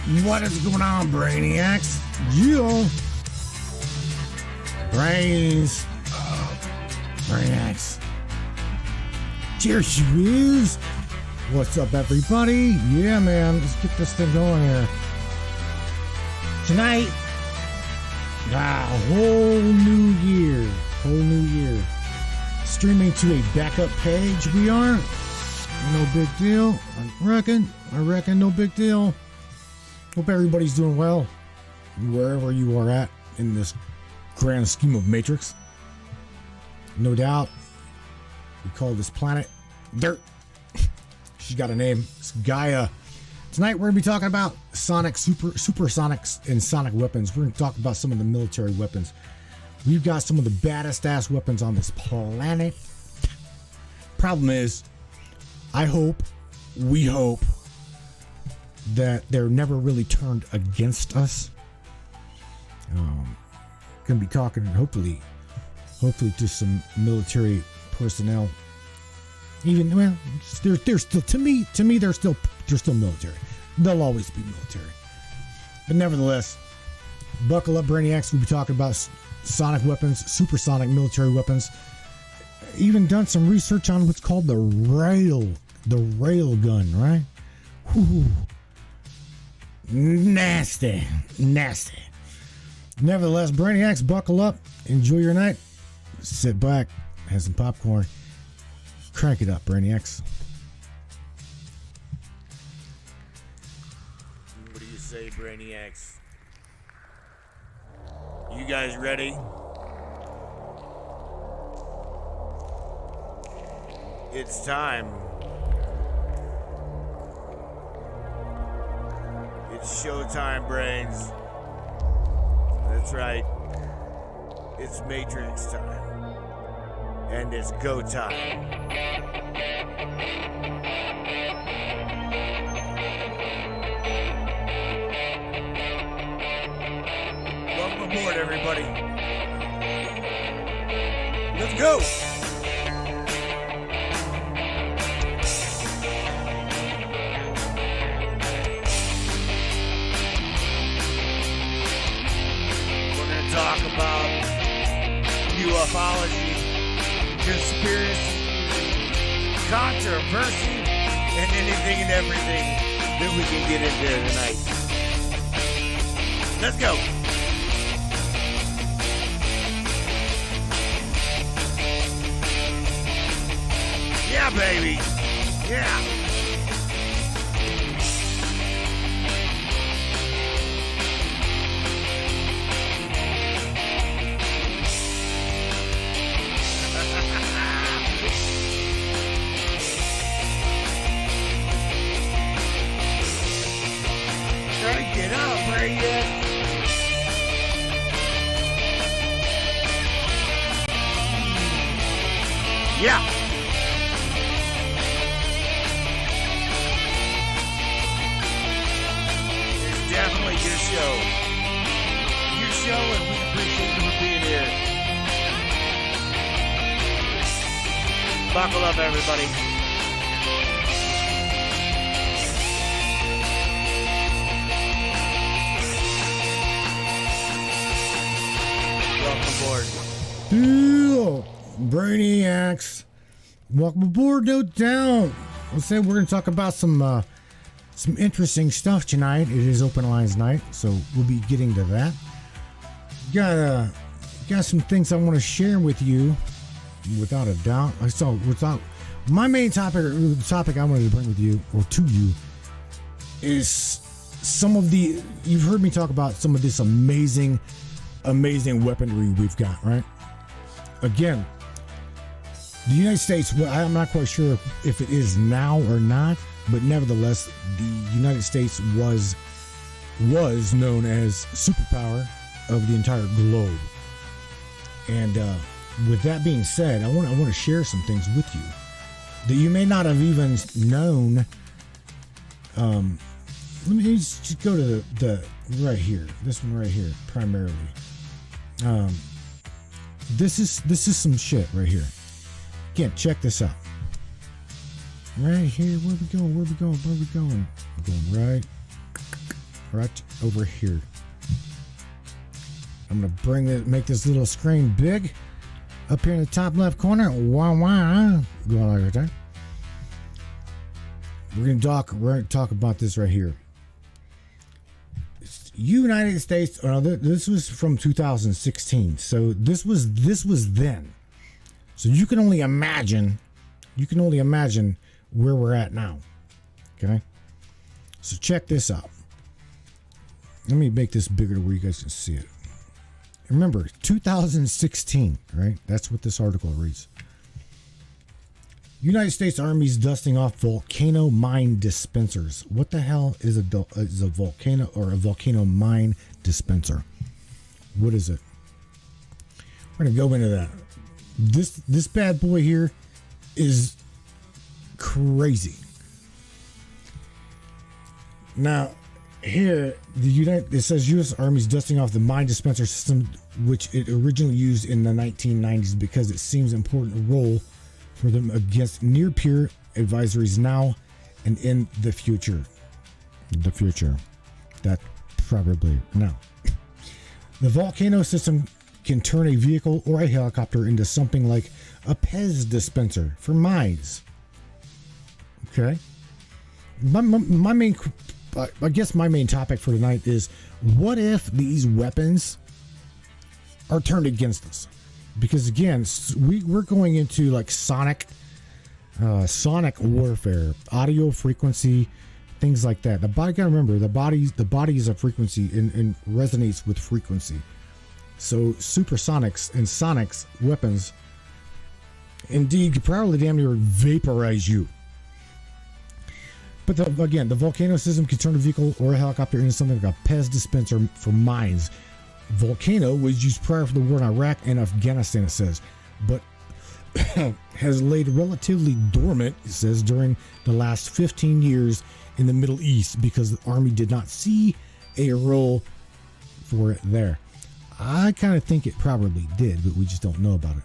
What is going on, Brainiacs? You Brains. Brainiacs. Cheers, you. What's up, everybody? Yeah, man, let's get this thing going here. Tonight, whole new year. Streaming to a backup page, we are. No big deal. I reckon, no big deal. Hope everybody's doing well, wherever you are at in this grand scheme of Matrix. No doubt, we call this planet Dirt. She's got a name. It's Gaia. Tonight we're going to be talking about supersonics and sonic weapons. We're going to talk about some of the military weapons. We've got some of the baddest ass weapons on this planet. Problem is, we hope that they're never really turned against us. Gonna be talking hopefully to some military personnel. Even they're still to me they're still military. They'll always be military. But nevertheless, buckle up, Brainiacs. We'll be talking about sonic weapons, supersonic military weapons. Even done some research on what's called the rail gun, right? Whew. Nasty. Nevertheless, Brainiacs, buckle up, enjoy your night, sit back, have some popcorn, crank it up, Brainiacs. What do you say, Brainiacs? You guys ready? It's time. It's showtime, brains. That's right. It's Matrix time. And it's go time. Welcome aboard, everybody. Let's go! Talk about ufology, conspiracy, controversy, and anything and everything that we can get into tonight. Let's go. Yeah, baby. Yeah. Get up, Brainiacs. Yeah. It's definitely your show. Your show, and we appreciate you for being here. Buckle up, everybody. Welcome aboard. Ew, Brainiacs. Welcome aboard, no doubt. We're going to talk about some interesting stuff tonight. It is open lines night, so we'll be getting to that. Got some things I want to share with you, without a doubt. My main topic, or the topic I wanted to bring with you, or to you, is some of the, you've heard me talk about some of this amazing weaponry we've got, right? Again, the United States, well, I'm not quite sure if it is now or not, but nevertheless, the United States was known as superpower of the entire globe. And with that being said, I want to share some things with you that you may not have even known. Let me just go to the right here, this one right here, primarily. This is some shit right here. Again, check this out. Right here, where we going? We're going right right over here. I'm gonna make this little screen big up here in the top left corner. Wah wah. Go on right there. We're gonna talk about this right here. United States. This was from 2016, so this was then. So you can only imagine where we're at now. Okay. So check this out. Let me make this bigger where you guys can see it. Remember, 2016, right? That's what this article reads. United States Army's dusting off volcano mine dispensers. What the hell is a volcano or a volcano mine dispenser? What is it? We're gonna go into that. This bad boy here is crazy. Now, here it says U.S. Army's dusting off the mine dispenser system, which it originally used in the 1990s, because it seems important role for them against near-peer advisories now and in the future. That probably now. The volcano system can turn a vehicle or a helicopter into something like a Pez dispenser for mines. Okay. My main, I guess my main topic for tonight is, what if these weapons are turned against us? Because again, we're going into like sonic warfare, audio frequency, things like that. The body, gotta remember, the body is a frequency and resonates with frequency. So supersonics and sonics weapons indeed could probably damn near vaporize you. But again, the volcano system can turn a vehicle or a helicopter into something like a Pez dispenser for mines. Volcano was used prior to the war in Iraq and Afghanistan, it says, but has laid relatively dormant, it says, during the last 15 years in the Middle East because the Army did not see a role for it there. I kind of think it probably did, but we just don't know about it.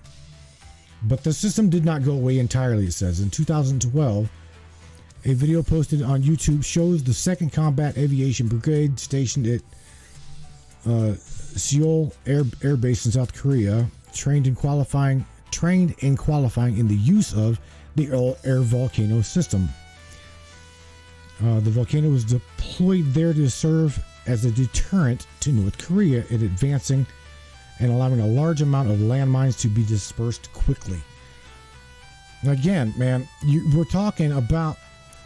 But the system did not go away entirely, it says. In 2012, a video posted on YouTube shows the 2nd Combat Aviation Brigade stationed at Seoul Air Base in South Korea, trained in qualifying in the use of the air volcano system. The volcano was deployed there to serve as a deterrent to North Korea in advancing and allowing a large amount of landmines to be dispersed quickly. Again, man, we're talking about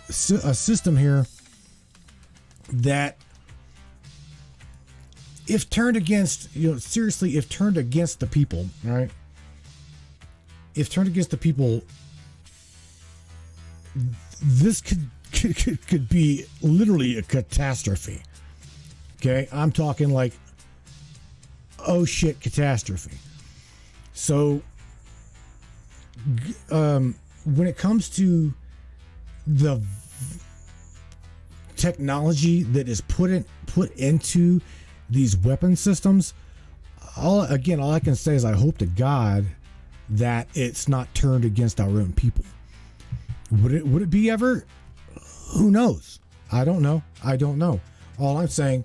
a system here that, if turned against, seriously, if turned against the people, all right? If turned against the people, this could be literally a catastrophe. Okay, I'm talking like, oh shit, catastrophe. So, when it comes to the technology that is put into these weapon systems, all I can say is I hope to God that it's not turned against our own people. Would it be ever? Who knows? I don't know. All I'm saying,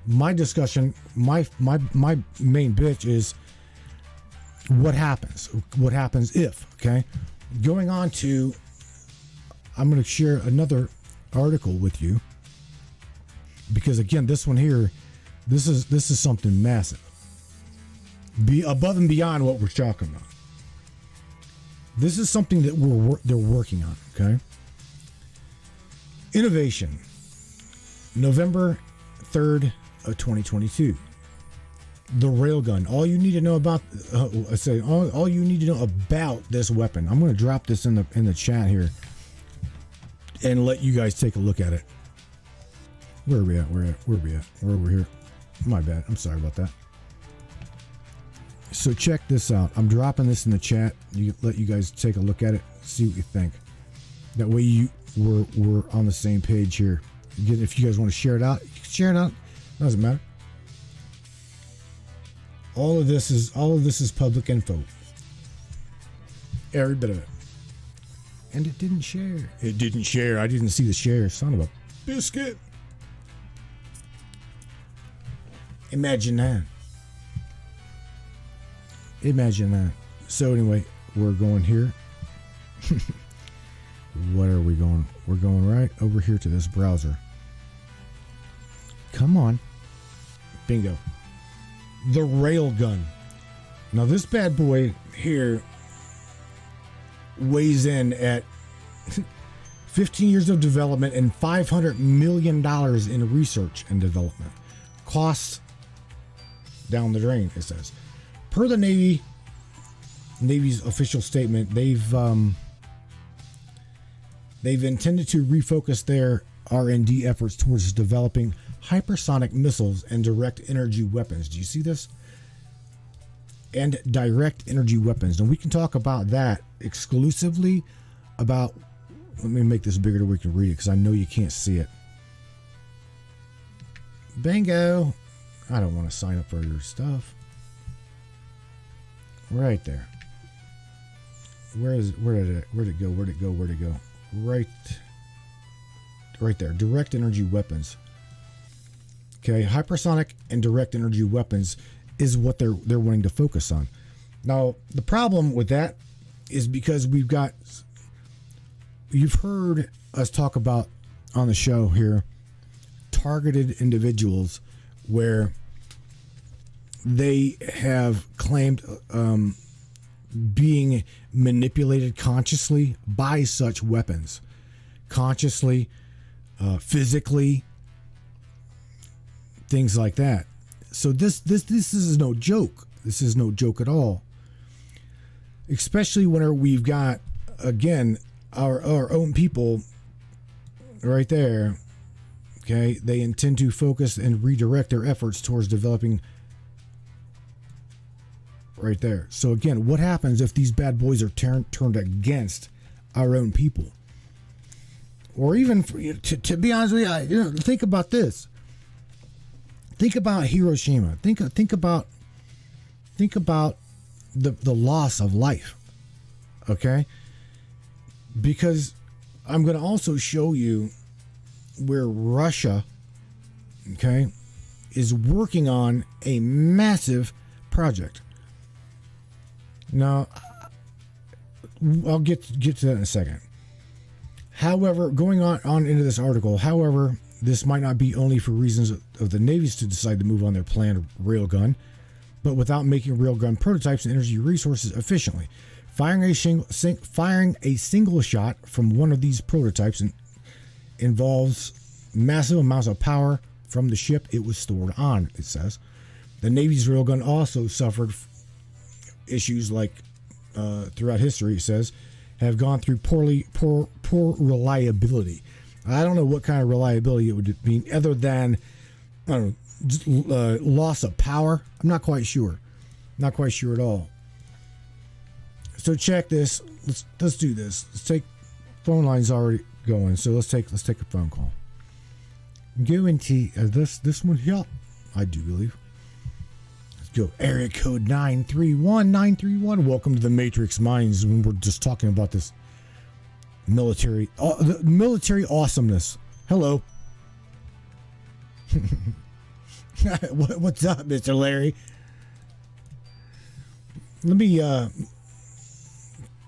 my discussion, my main bitch is what happens if, okay? Going on to, I'm going to share another article with you, because again, this one here, this is something massive, be above and beyond what we're talking about. This is something that they're working on, okay? Innovation, November 3rd of 2022. The railgun. All you need to know about all you need to know about this weapon. I'm going to drop this in the chat here and let you guys take a look at it. Where are we at? Where are we at? We're over here. My bad. I'm sorry about that. So check this out. I'm dropping this in the chat. Let you guys take a look at it. See what you think. That way we're on the same page here. Again, if you guys want to share it out, you can share it out. Doesn't matter. All of this is public info. Every bit of it. And it didn't share. I didn't see the share. Son of a biscuit. Imagine that. Imagine that. So anyway, we're going here. What are we going? We're going right over here to this browser. Come on. Bingo. The railgun. Now this bad boy here weighs in at 15 years of development and $500 million in research and development. Costs down the drain, it says. Per the Navy's official statement, they've intended to refocus their R&D efforts towards developing hypersonic missiles and direct energy weapons. Do you see this? And direct energy weapons. And we can talk about that exclusively about, let me make this bigger so we can read it because I know you can't see it. Bingo. I don't want to sign up for your stuff. Right there. Where did it go? Right there. Direct energy weapons. Okay, hypersonic and direct energy weapons is what they're wanting to focus on. Now, the problem with that is because you've heard us talk about on the show here targeted individuals where they have claimed being manipulated consciously by such weapons, consciously, physically, things like that. So this is no joke. This is no joke at all. Especially whenever we've got, again, our own people right there. Okay, they intend to focus and redirect their efforts towards developing right there. So again, what happens if these bad boys are turned against our own people? Or even, to be honest with you, think about this. Think about Hiroshima. Think about the loss of life. Okay? Because I'm going to also show you where Russia, okay, is working on a massive project. Now, I'll get to that in a second. However, going on into this article, however, this might not be only for reasons of the navies to decide to move on their planned railgun, but without making railgun prototypes and energy resources efficiently. Firing a single shot from one of these prototypes involves massive amounts of power from the ship it was stored on, it says. The Navy's railgun also suffered issues like throughout history, it says, have gone through poor reliability. I don't know what kind of reliability it would mean other than, I don't know, loss of power. I'm not quite sure. Not quite sure at all. So check this. Let's do this. Let's take phone lines already going. So let's take a phone call. Go into this one here. I do believe. Let's go. Area code 931. Welcome to the Matrix Minds. When we're just talking about this military awesomeness. Hello. What's up, Mr. Larry? Let me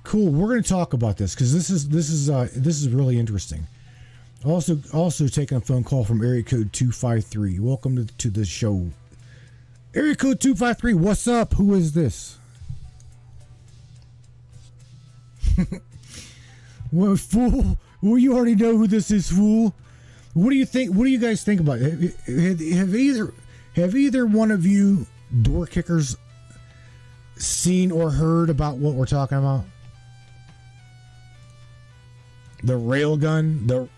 cool. We're going to talk about this because this is really interesting. Also taking a phone call from area code 253. Welcome to the show. Area code 253. What's up? Who is this? Well, fool. Well, you already know who this is, fool. What do you think? What do you guys think about it? Have either one of you door kickers seen or heard about what we're talking about? The railgun,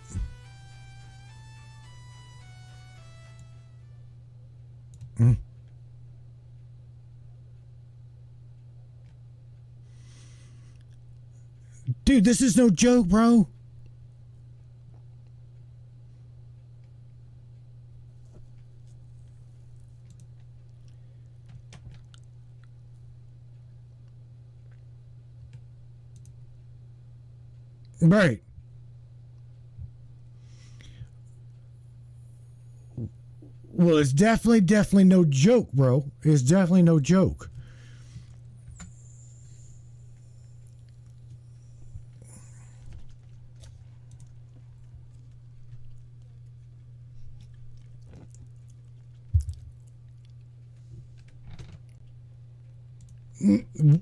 Dude, this is no joke, bro. Right. Well, it's definitely no joke, bro. It's definitely no joke.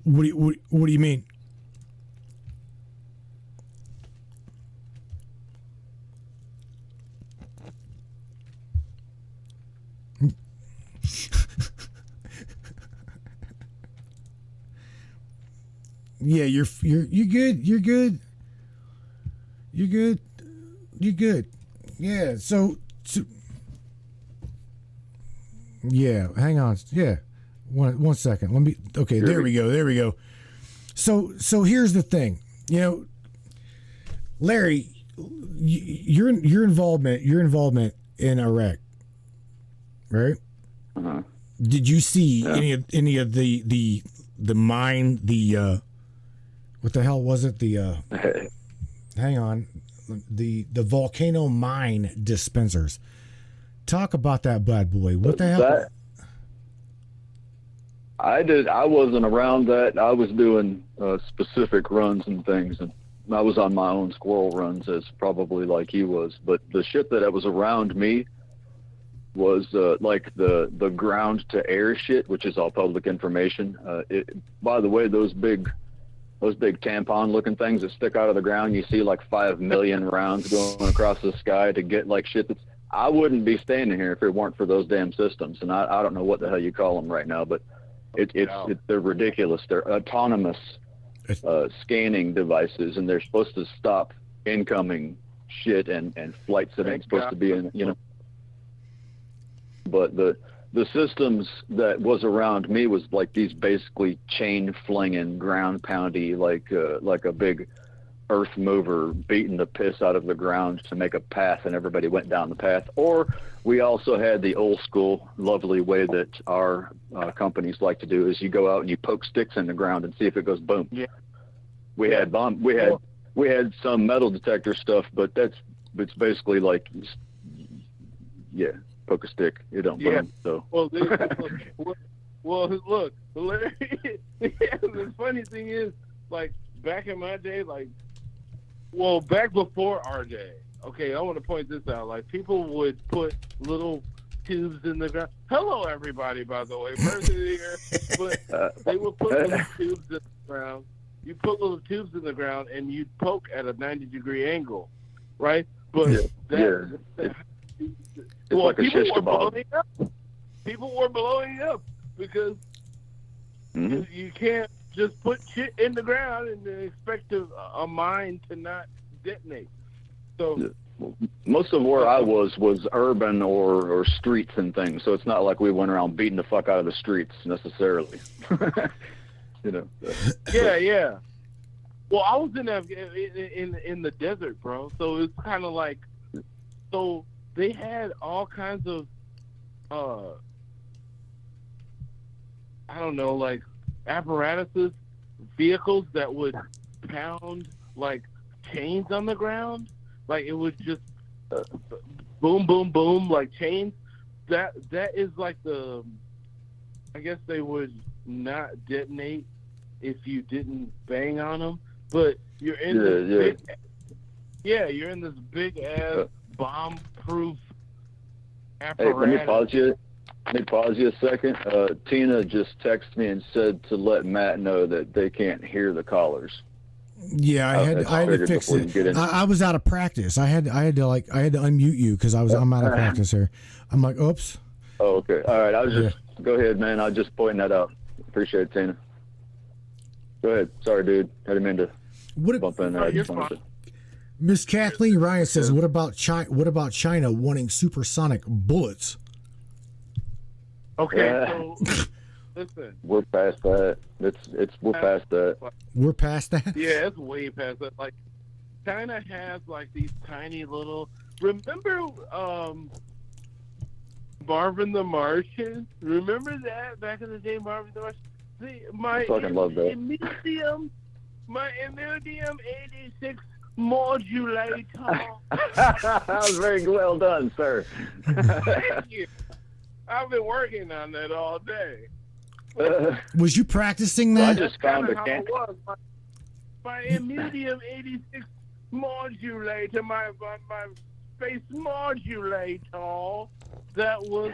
What do you mean? Yeah, you're good. You're good. You're good. You're good. Yeah. So yeah. Hang on. Yeah. One second. Let me. Okay. There we go. There we go. So here's the thing. You know, Larry, your involvement in Iraq, right? Uh-huh. Did you see any of the mine what the hell was it hang on, the volcano mine dispensers? Talk about that bad boy. What the hell? I wasn't around that. I was doing specific runs and things, and I was on my own squirrel runs, as probably like he was. But the shit that was around me was like the ground to air shit, which is all public information. By the way, those big tampon looking things that stick out of the ground, you see like 5 million rounds going across the sky to get like shit that's, I wouldn't be standing here if it weren't for those damn systems. And I don't know what the hell you call them right now, but they're ridiculous. They're autonomous scanning devices, and they're supposed to stop incoming shit and flights that ain't supposed to be in, you know. But the systems that was around me was like these basically chain flinging, ground poundy, like a big earth mover beating the piss out of the ground to make a path, and everybody went down the path. Or we also had the old school lovely way that our companies like to do, is you go out and you poke sticks in the ground and see if it goes boom. Yeah. We had some metal detector stuff, but it's basically like, yeah, poke a stick, it don't burn. So look, Larry, the funny thing is, like, back in my day, back before our day, okay, I want to point this out. Like, people would put little tubes in the ground. Hello, everybody, by the way. Birthday here. But they would put little tubes in the ground. You put little tubes in the ground, and you'd poke at a 90-degree angle, right? But like people were blowing up. People were blowing up because you can't just put shit in the ground and then expect a mine to not detonate. So most of where I was urban or streets and things, so it's not like we went around beating the fuck out of the streets necessarily. You know. Yeah. Well, I was in the desert, bro. So it's kind of like, so they had all kinds of I don't know, like apparatuses, vehicles that would pound like chains on the ground. Like, it would just boom, boom, boom, like chains. That is like I guess they would not detonate if you didn't bang on them. But you're in you're in this big ass bomb-proof apparatus. Hey, let me pause you a second. Tina just texted me and said to let Matt know that they can't hear the callers. Yeah, I had to fix it. I was out of practice. I had to unmute you because I'm out of practice here. I'm like, oops. Oh, okay. All right. Go ahead, man. I was just pointing that out. Appreciate it, Tina. Go ahead. Sorry, dude. I didn't mean to bump in there. Miss Kathleen Ryan says, "What about China wanting supersonic bullets?" Okay, so listen. We're past that. We're past that. We're past that? Yeah, it's way past that. Like, China has like these tiny little. Remember, Marvin the Martian? Remember that back in the day, Marvin the Martian? See, I fucking love that. My Imodium 86 modulator. That was very well done, sir. Thank you. I've been working on that all day. Was you practicing I that? just found a How can. it was. My medium 86 modulator, my space modulator, that was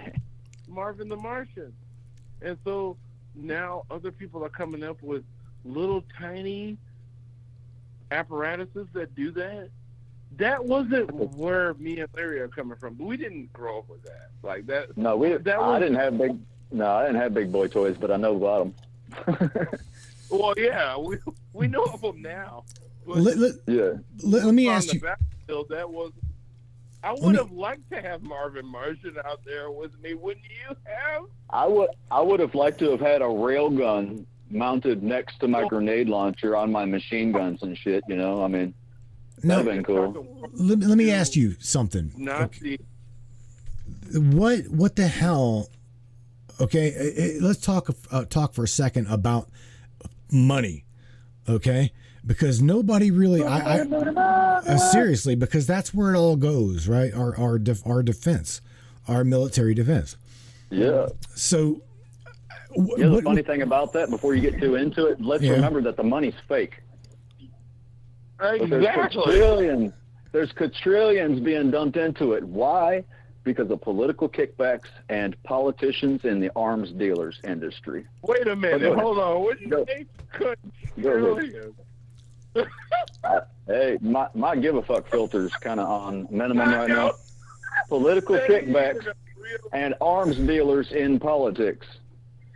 Marvin the Martian. And so now other people are coming up with little tiny apparatuses that do that. That wasn't where me and Larry are coming from. But we didn't grow up with that. Like that. No, I didn't have big. No, I didn't have big boy toys, but I know about them. Well, yeah, we know of them now. But Let me ask you. Battlefield, that was. I would have liked to have Marvin Martian out there with me. Wouldn't you have? I would have liked to have had a rail gun mounted next to my grenade launcher on my machine guns and shit. You know, I mean, that'd have been cool. Let me ask you something. Nazi. What the hell? Okay, let's talk for a second about money. Okay, because nobody really, seriously, because that's where it all goes, right? Our defense, our military defense. Yeah. So, the funny thing about that, before you get too into it, let's remember that the money's fake. Exactly. There's quadrillions being dumped into it. Why? Because of political kickbacks and politicians in the arms dealers industry. Wait a minute. Hold on. What did you say? Quadrillions. Hey, my give a fuck filter's kind of on minimum right now. Political kickbacks and arms dealers in politics.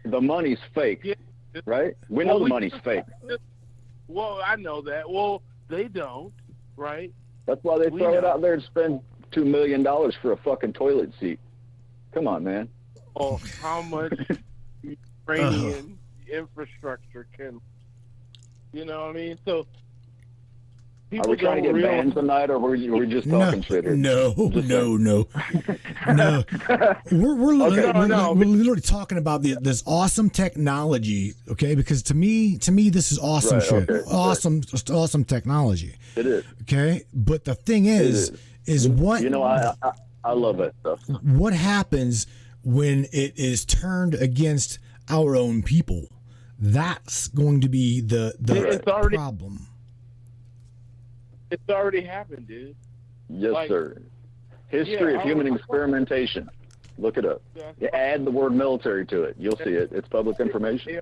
The money's fake, right? We know the money's fake. Well, I know that. Well, they don't, right? That's why they throw it out there to spend $2 million for a fucking toilet seat. Come on, man. Oh, how much Ukrainian infrastructure can, you know what I mean? So, are we trying to get banned tonight, or we're just talking shit here? No. We're literally talking about this awesome technology, okay? Because to me, this is awesome shit. Okay, awesome technology. It is. Okay, but the thing is what I love that stuff. What happens when it is turned against our own people? That's going to be the problem. It's already happened, dude. Yes, sir. History of human experimentation. Look it up. You add the word military to it. You'll see it. It's public information.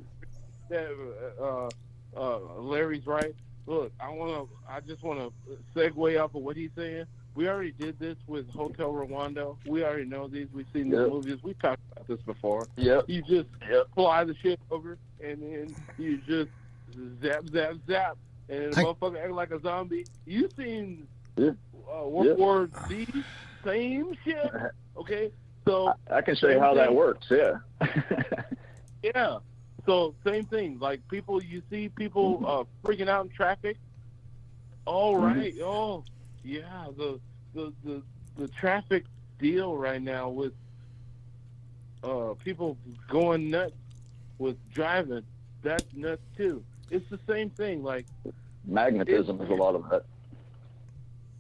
Larry's right. Look, I just want to segue off of what he's saying. We already did this with Hotel Rwanda. We already know these. We've seen the movies. We've talked about this before. Yep. You just fly the shit over, and then you just zap, zap, zap. And the motherfucker act like a zombie. You seen World War Z? Same shit. Okay, so I can show you how that works. Yeah. Yeah. So same thing. Like you see people freaking out in traffic. All right. Oh, yeah. The traffic deal right now with people going nuts with driving. That's nuts too. It's the same thing. Like. Magnetism is a lot of that.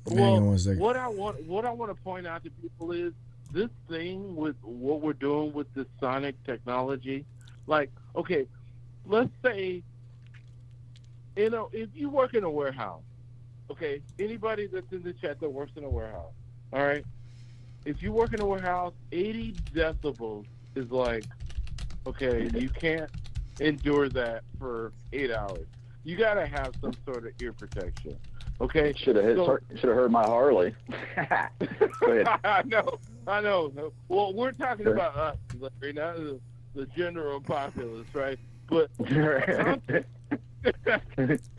Well, what I want to point out to people is this thing with what we're doing with this sonic technology. Like, okay, let's say, if you work in a warehouse, okay, anybody that's in the chat that works in a warehouse, all right, if you work in a warehouse, 80 decibels is like, okay, you can't endure that for 8 hours. You gotta have some sort of ear protection, okay? Should have heard my Harley. Go ahead. I know. Well, we're talking about us, Larry, not the general populace, right? But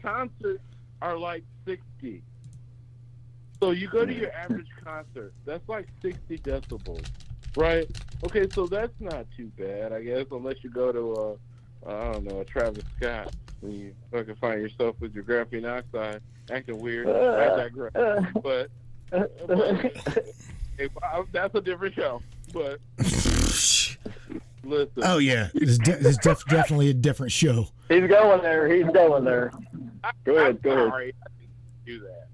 concerts are like 60. So you go to your average concert, that's like 60 decibels, right? Okay, so that's not too bad, I guess, unless you go to a Travis Scott. When you fucking find yourself with your graphene oxide acting weird, I digress. But that's a different show. But listen. Oh yeah, it's definitely a different show. He's going there. Go ahead. Sorry, I didn't do that.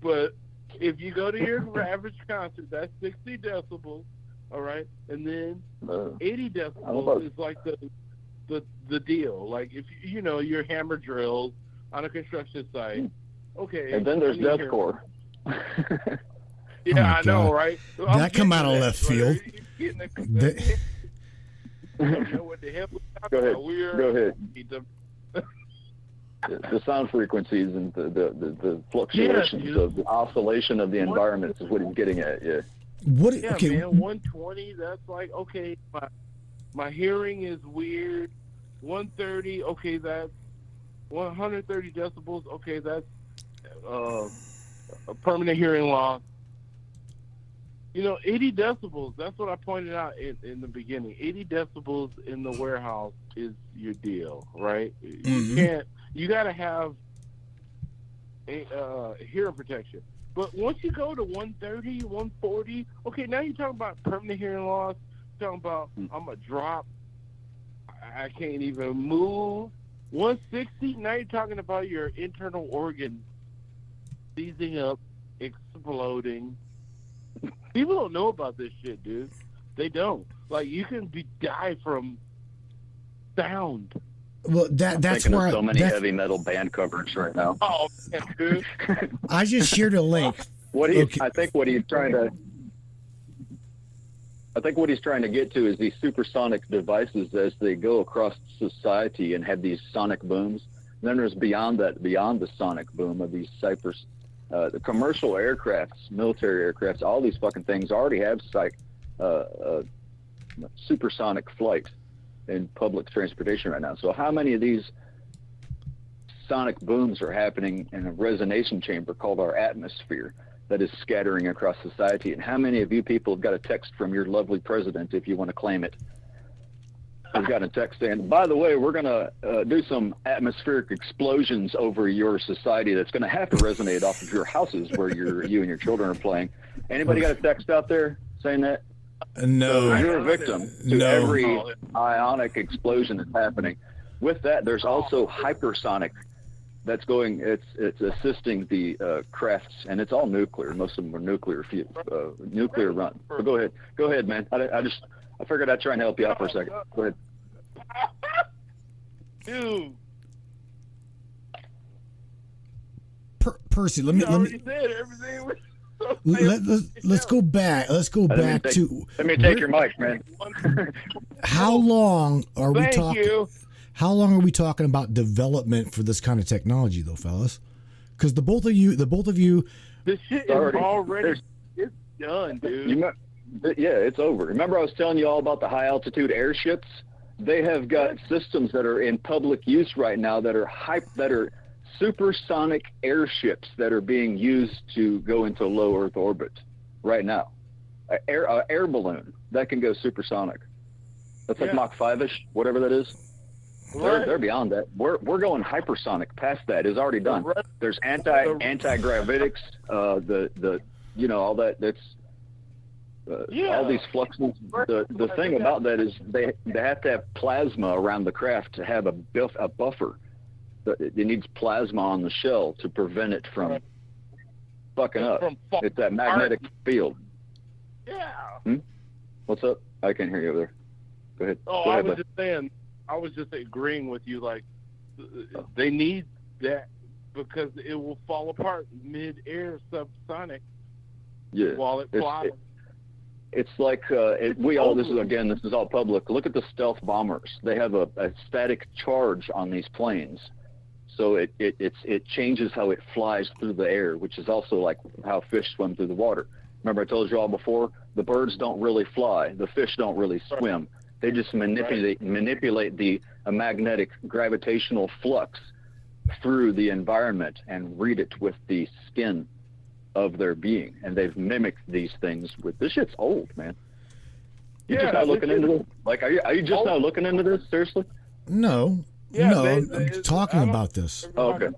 But if you go to your average concert, that's 60 decibels, all right? And then 80 decibels is like the deal. Like if your hammer drills on a construction site, okay. And then there's deathcore. Yeah, Oh I know, God. right? So That come out of left field. I don't know what the hell we're Go talking ahead. about. We're Go ahead. The sound frequencies and the fluctuations dude. of the oscillation of the environment is what he's getting at. Yeah. What? Yeah, Okay. man, 120, that's like, okay, my hearing is weird. 130, okay, that's 130 decibels, okay, that's a permanent hearing loss. 80 decibels, that's what I pointed out in the beginning. 80 decibels in the warehouse is your deal, right? You got to have hearing protection. But once you go to 130, 140, okay, now you're talking about permanent hearing loss. You're talking about I'm going to drop. I can't even move. 160, now you're talking about your internal organs seizing up, exploding. People don't know about this shit, dude. They don't. Like, you can die from sound. Well, that's Thinking where of so many heavy metal band covers right now. Oh, man, dude. I just shared a link. I think what he's trying to get to is these supersonic devices as they go across society and have these sonic booms. And then there's beyond the sonic boom of these the commercial aircrafts, military aircrafts, all these fucking things already have supersonic flight in public transportation right now. So how many of these sonic booms are happening in a resonation chamber called our atmosphere that is scattering across society? And how many of you people have got a text from your lovely president, if you want to claim it, who's got a text saying, by the way, we're going to do some atmospheric explosions over your society that's going to have to resonate off of your houses where you and your children are playing. Anybody got a text out there saying that? No. So you're a victim to every ionic explosion that's happening. With that, there's also hypersonic that's going. It's assisting the crafts, and it's all nuclear. Most of them are nuclear run. So go ahead, man. I figured I'd try and help you out for a second. Go ahead. Dude. Percy, let me said everything was let's go back. Let's go back to. Let me take your mic, man. How long are we talking? You. How long are we talking about development for this kind of technology, though, fellas? Because the both of you, this shit is already it's done, dude. Yeah, it's over. Remember, I was telling you all about the high altitude airships. They have got systems that are in public use right now that are supersonic airships that are being used to go into low Earth orbit right now. An air balloon that can go supersonic. That's like Mach 5-ish, whatever that is. They're beyond that. We're going hypersonic. Past that is already done. There's anti-gravitics. All that. That's all these fluxes. The thing about that is they have to have plasma around the craft to have a buffer. It needs plasma on the shell to prevent it from fucking up. It's that magnetic field. Yeah. What's up? I can't hear you over there. Go ahead. Oh, Go ahead, I was just agreeing with you. Like, they need that because it will fall apart mid-air subsonic while it flies. It's like this is all public. Look at the stealth bombers. They have a static charge on these planes. So it changes how it flies through the air, which is also like how fish swim through the water. Remember I told you all before, the birds don't really fly. The fish don't really swim. They just manipulate the magnetic gravitational flux through the environment and read it with the skin of their being. And they've mimicked these things with this shit's old, man. You just now looking into this? Like, are you just now looking into this? Seriously? No. Yeah, no, I'm talking about this. Oh, okay.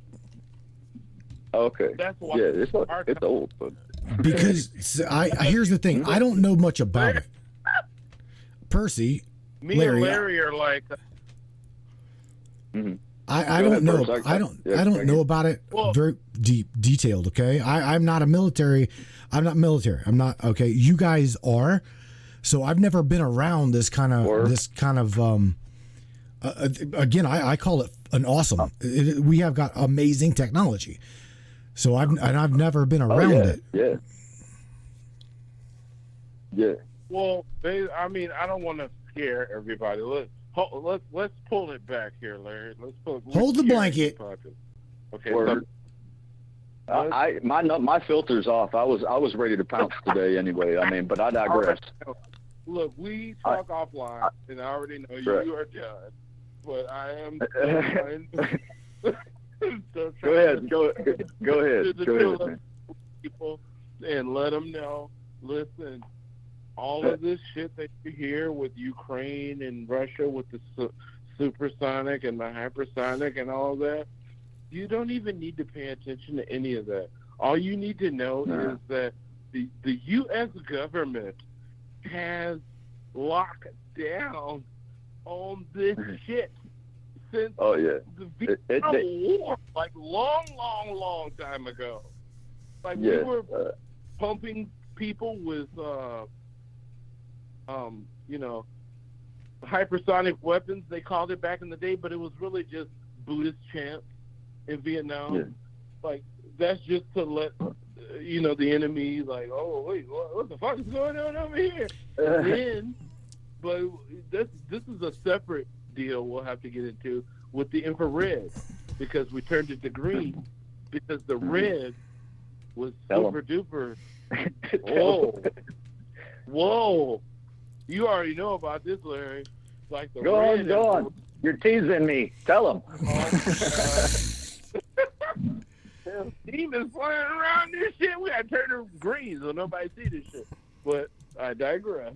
Okay. That's why it's old, but because here's the thing. I don't know much about it. Percy, Me and Larry are like, I Go don't ahead know. first. I don't know about it very detailed. Okay, I'm not military. I'm not okay. You guys are, so I've never been around this kind of again. I call it an awesome. We have got amazing technology. So I've never been around it. Yeah. Well, I mean, I don't want to scare everybody. Let's pull it back here, Larry. Hold the blanket. Okay. Word. My filter's off. I was ready to pounce today anyway. I mean, but I digress. Look, we talk offline, and I already know you are done. But I am Go ahead. Go ahead, man. People and let them know. Listen, all of this shit that you hear with Ukraine and Russia with the supersonic and the hypersonic and all that, you don't even need to pay attention to any of that. All you need to know is that the U.S. government has locked down on this shit since the Vietnam War, like long time ago. Like we were pumping people with hypersonic weapons, they called it back in the day, but it was really just Buddhist chants in Vietnam. Yeah. Like, that's just to let, the enemy, like, oh, wait, what the fuck is going on over here? But this is a separate deal we'll have to get into with the infrared, because we turned it to green, because the red was super duper. Whoa. You already know about this, Larry. Like the Go on. You're teasing me. Tell them. Demons flying around this shit. We gotta turn it green so nobody see this shit. But I digress.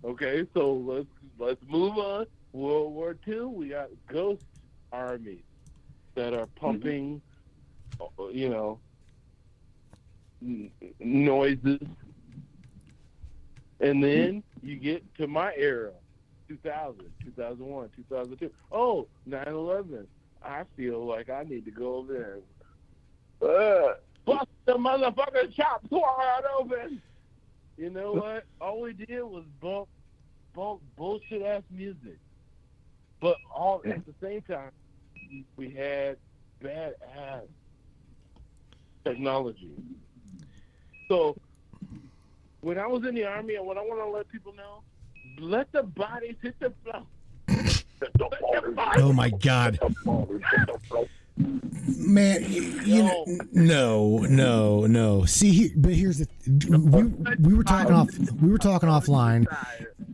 Okay, so let's move on. World War II, we got ghost armies that are pumping, noises. And then you get to my era, 2000, 2001, 2002. Oh, 9/11. I feel like I need to go over there and bust the motherfucking chops wide open. You know what? All we did was bump bullshit ass music. But all at the same time, we had bad ass technology. So when I was in the Army, and what I want to let people know, let the bodies hit the floor. Oh my God, man! No. See, but here's the we were talking offline,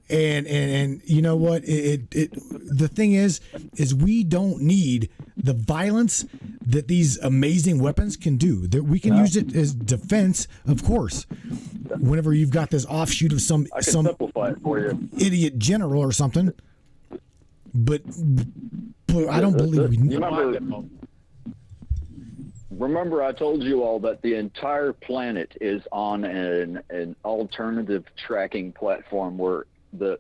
and you know what? The thing is we don't need the violence that these amazing weapons can do. That we can use it as defense, of course. Whenever you've got this offshoot of some simplify it for you. Idiot general or something, but I don't believe we. Remember, I told you all that the entire planet is on an alternative tracking platform where the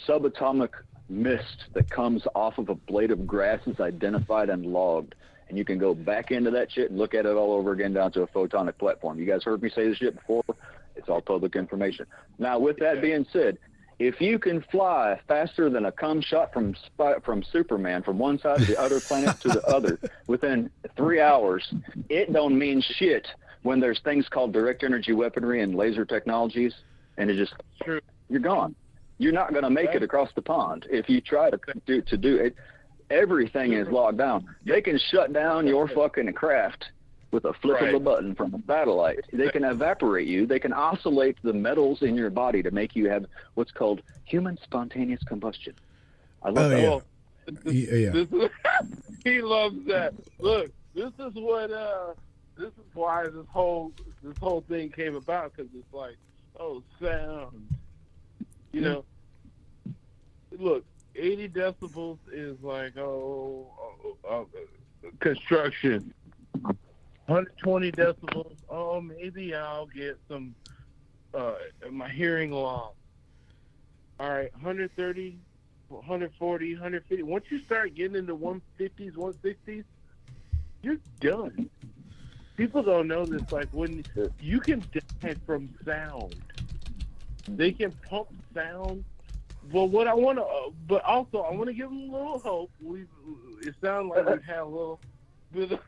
subatomic mist that comes off of a blade of grass is identified and logged. And you can go back into that shit and look at it all over again down to a photonic platform. You guys heard me say this shit before. It's all public information. Now, with that being said, if you can fly faster than a cum shot from Superman from one side of the other planet to the other within 3 hours, it don't mean shit when there's things called direct energy weaponry and laser technologies, and it just you're gone. You're not going to make it across the pond if you try to do it. Everything is locked down. They can shut down your fucking craft with a flip of a button from a satellite. They can evaporate you. They can oscillate the metals in your body to make you have what's called human spontaneous combustion. I love that. Yeah. He loves that. Look, this is why this whole thing came about, because it's like, sound. Look, 80 decibels is like, construction. 120 decibels, maybe I'll get some, my hearing loss. All right, 130 140, 150. Once you start getting into 150s, 160s, you're done. People don't know this. Like when you can die from sound, they can pump sound. Well, what I want to, but also I want to give them a little hope. It sounds like we've had a little bit of.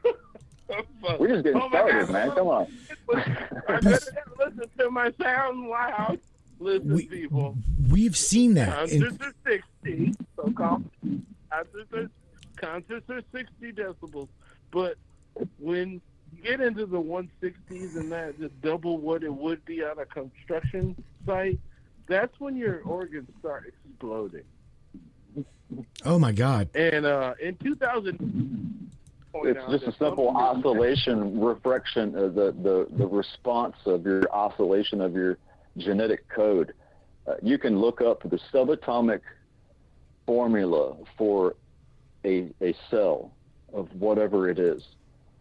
We're just getting started, man. Come on. I better listen to my sound loud. Listen, people. We've seen that. Concerts are 60, so-called. Concerts are 60 decibels. But when you get into the 160s and that just double what it would be on a construction site, that's when your organs start exploding. Oh my God! And in 2000, it's just a simple oscillation reflection, the response of your oscillation of your genetic code. You can look up the subatomic formula for a cell of whatever it is,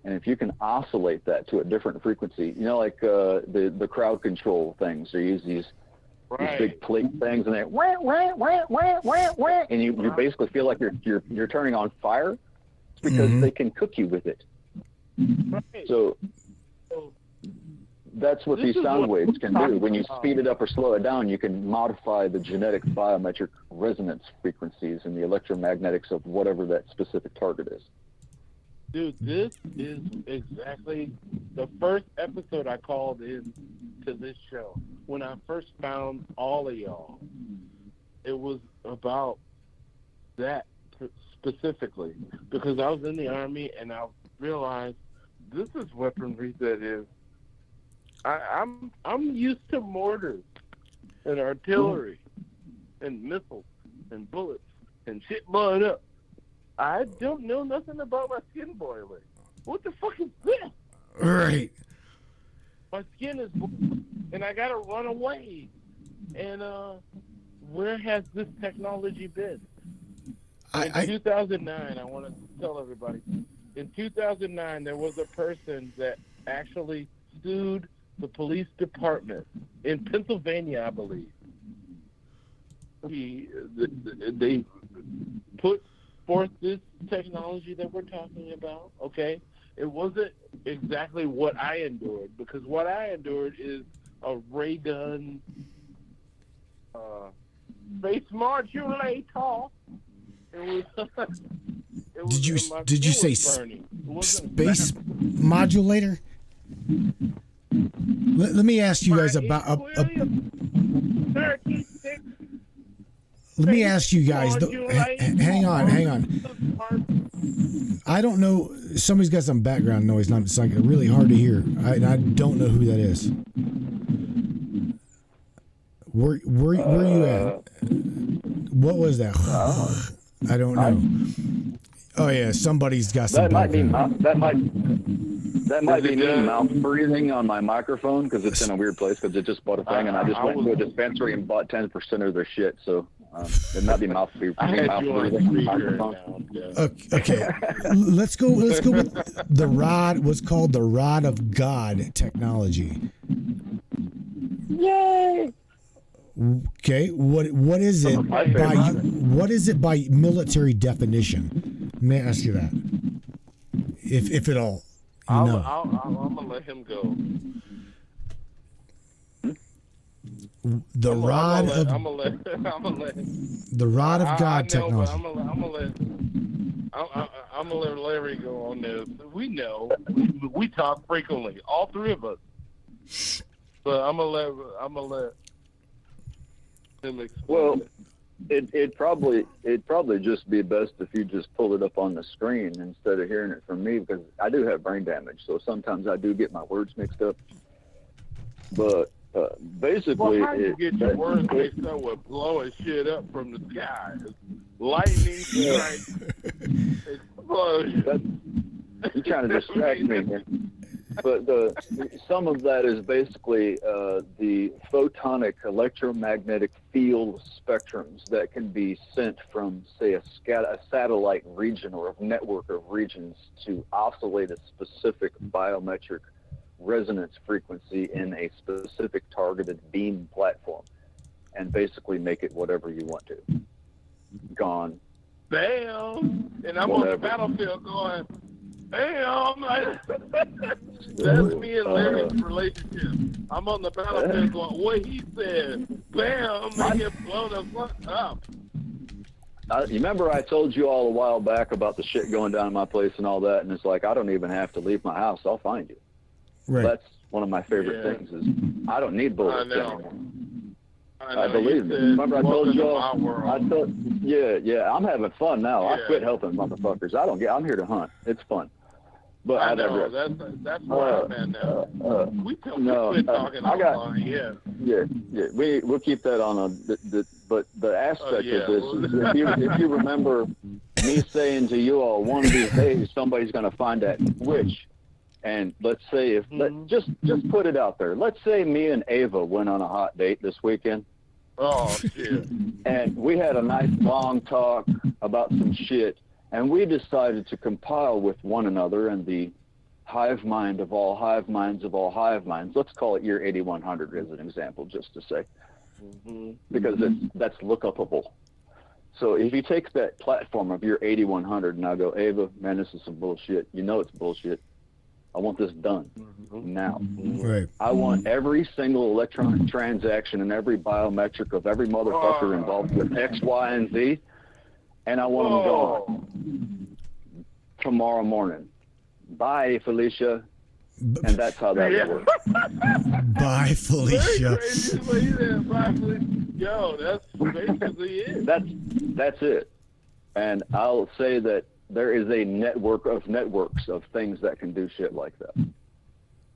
and if you can oscillate that to a different frequency, like the crowd control things, they use these big plate things, and they wah, wah, wah, wah, wah, wah, and you basically feel like you're turning on fire. It's because they can cook you with it. So that's what these sound waves can do. When you speed it up or slow it down, you can modify the genetic biometric resonance frequencies and the electromagnetics of whatever that specific target is. Dude, this is exactly the first episode I called in to this show. When I first found all of y'all, it was about that specifically, because I was in the Army and I realized this is weaponry that is. I'm used to mortars and artillery and missiles and bullets and shit blowing up. I don't know nothing about my skin boiling. What the fuck is this? Right. My skin is boiling, and I gotta run away. And where has this technology been? In 2009, I want to tell everybody. In 2009, there was a person that actually sued the police department in Pennsylvania, I believe. They put forth this technology that we're talking about, okay? It wasn't exactly what I endured, because what I endured is a ray gun space modulator. Did you say space modulator? Let me ask you guys about. Let me ask you guys. Hang on. I don't know. Somebody's got some background noise. And it's like really hard to hear. I don't know who that is. Where are you at? What was that? I don't know. Oh yeah, somebody's got some. That might be me mouth breathing on my microphone because it's in a weird place because it just bought a thing and I just went to a dispensary and bought 10% of their shit. So it might be mouth breathing on the microphone. Okay, let's go with the rod. What's called the rod of God technology. Yay! Okay, what is it what is it by military definition? Let me ask you that. If at all, I'm gonna let him go. The rod of God technology. I'm gonna let Larry go on this. We know we talk frequently, all three of us. But I'm gonna let. Well, it'd probably just be best if you just pull it up on the screen instead of hearing it from me because I do have brain damage, so sometimes I do get my words mixed up. But basically, how do you get your words mixed up with blowing shit up from the sky? Lightning strikes, explosion. You're trying to distract me here. But some of that is basically the photonic electromagnetic field spectrums that can be sent from, say, a satellite region or a network of regions to oscillate a specific biometric resonance frequency in a specific targeted beam platform and basically make it whatever you want to. gone. Bam! And I'm on the Whatever. battlefield going, bam! That's me and Larry's relationship. I'm on the battlefield going, what he said, bam! I get blown the fuck up. You remember I told you all a while back about the shit going down in my place and all that, and it's like, I don't even have to leave my house. I'll find you. Right. That's one of my favorite things is I don't need bullets anymore. I know, believe me. you said, Remember I told you "Welcome to my all, world." yeah, I'm having fun now. I Yeah. quit helping motherfuckers. I'm here to hunt. It's fun. But I know, that's where I'm at now. We quit talking online, Yeah, we'll keep that on but the aspect of this is if you remember me saying to you all, one of these days somebody's going to find that switch, and let's say just put it out there. Let's say me and Ava went on a hot date this weekend. Oh shit! And we had a nice long talk about some shit, and we decided to compile with one another and the hive mind of all hive minds of all hive minds. Let's call it year 8100 as an example, just to say, because that's look-upable. So if you take that platform of year 8100 and I go, Ava, man, this is some bullshit. You know it's bullshit. I want this done now. Right. I want every single electronic transaction and every biometric of every motherfucker involved with X, Y, and Z, and I want them gone tomorrow morning. Bye, Felicia. And that's how that would work. Bye, Felicia. Yo, that's basically it. That's it. And I'll say that there is a network of networks of things that can do shit like that.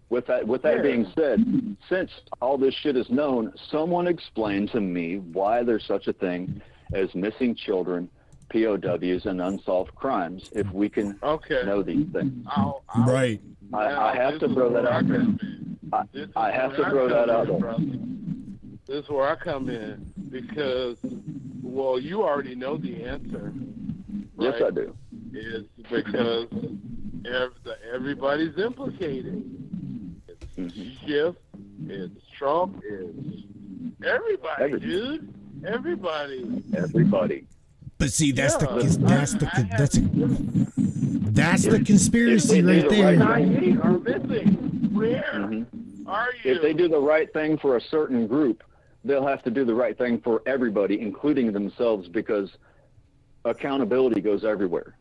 With that being said, since all this shit is known, someone explain to me why there's such a thing as missing children, POWs, and unsolved crimes if we can know these things. Right. I have to throw that out there. I have to throw that out there. This is where I come in because, well, you already know the answer. Right? Yes, I do. It's because everybody's implicated. It's Schiff, it's Trump, it's everybody, dude. Everybody. But see, that's the conspiracy right there. 98 are missing. Where are you? If they do the right thing for a certain group, they'll have to do the right thing for everybody, including themselves, because accountability goes everywhere,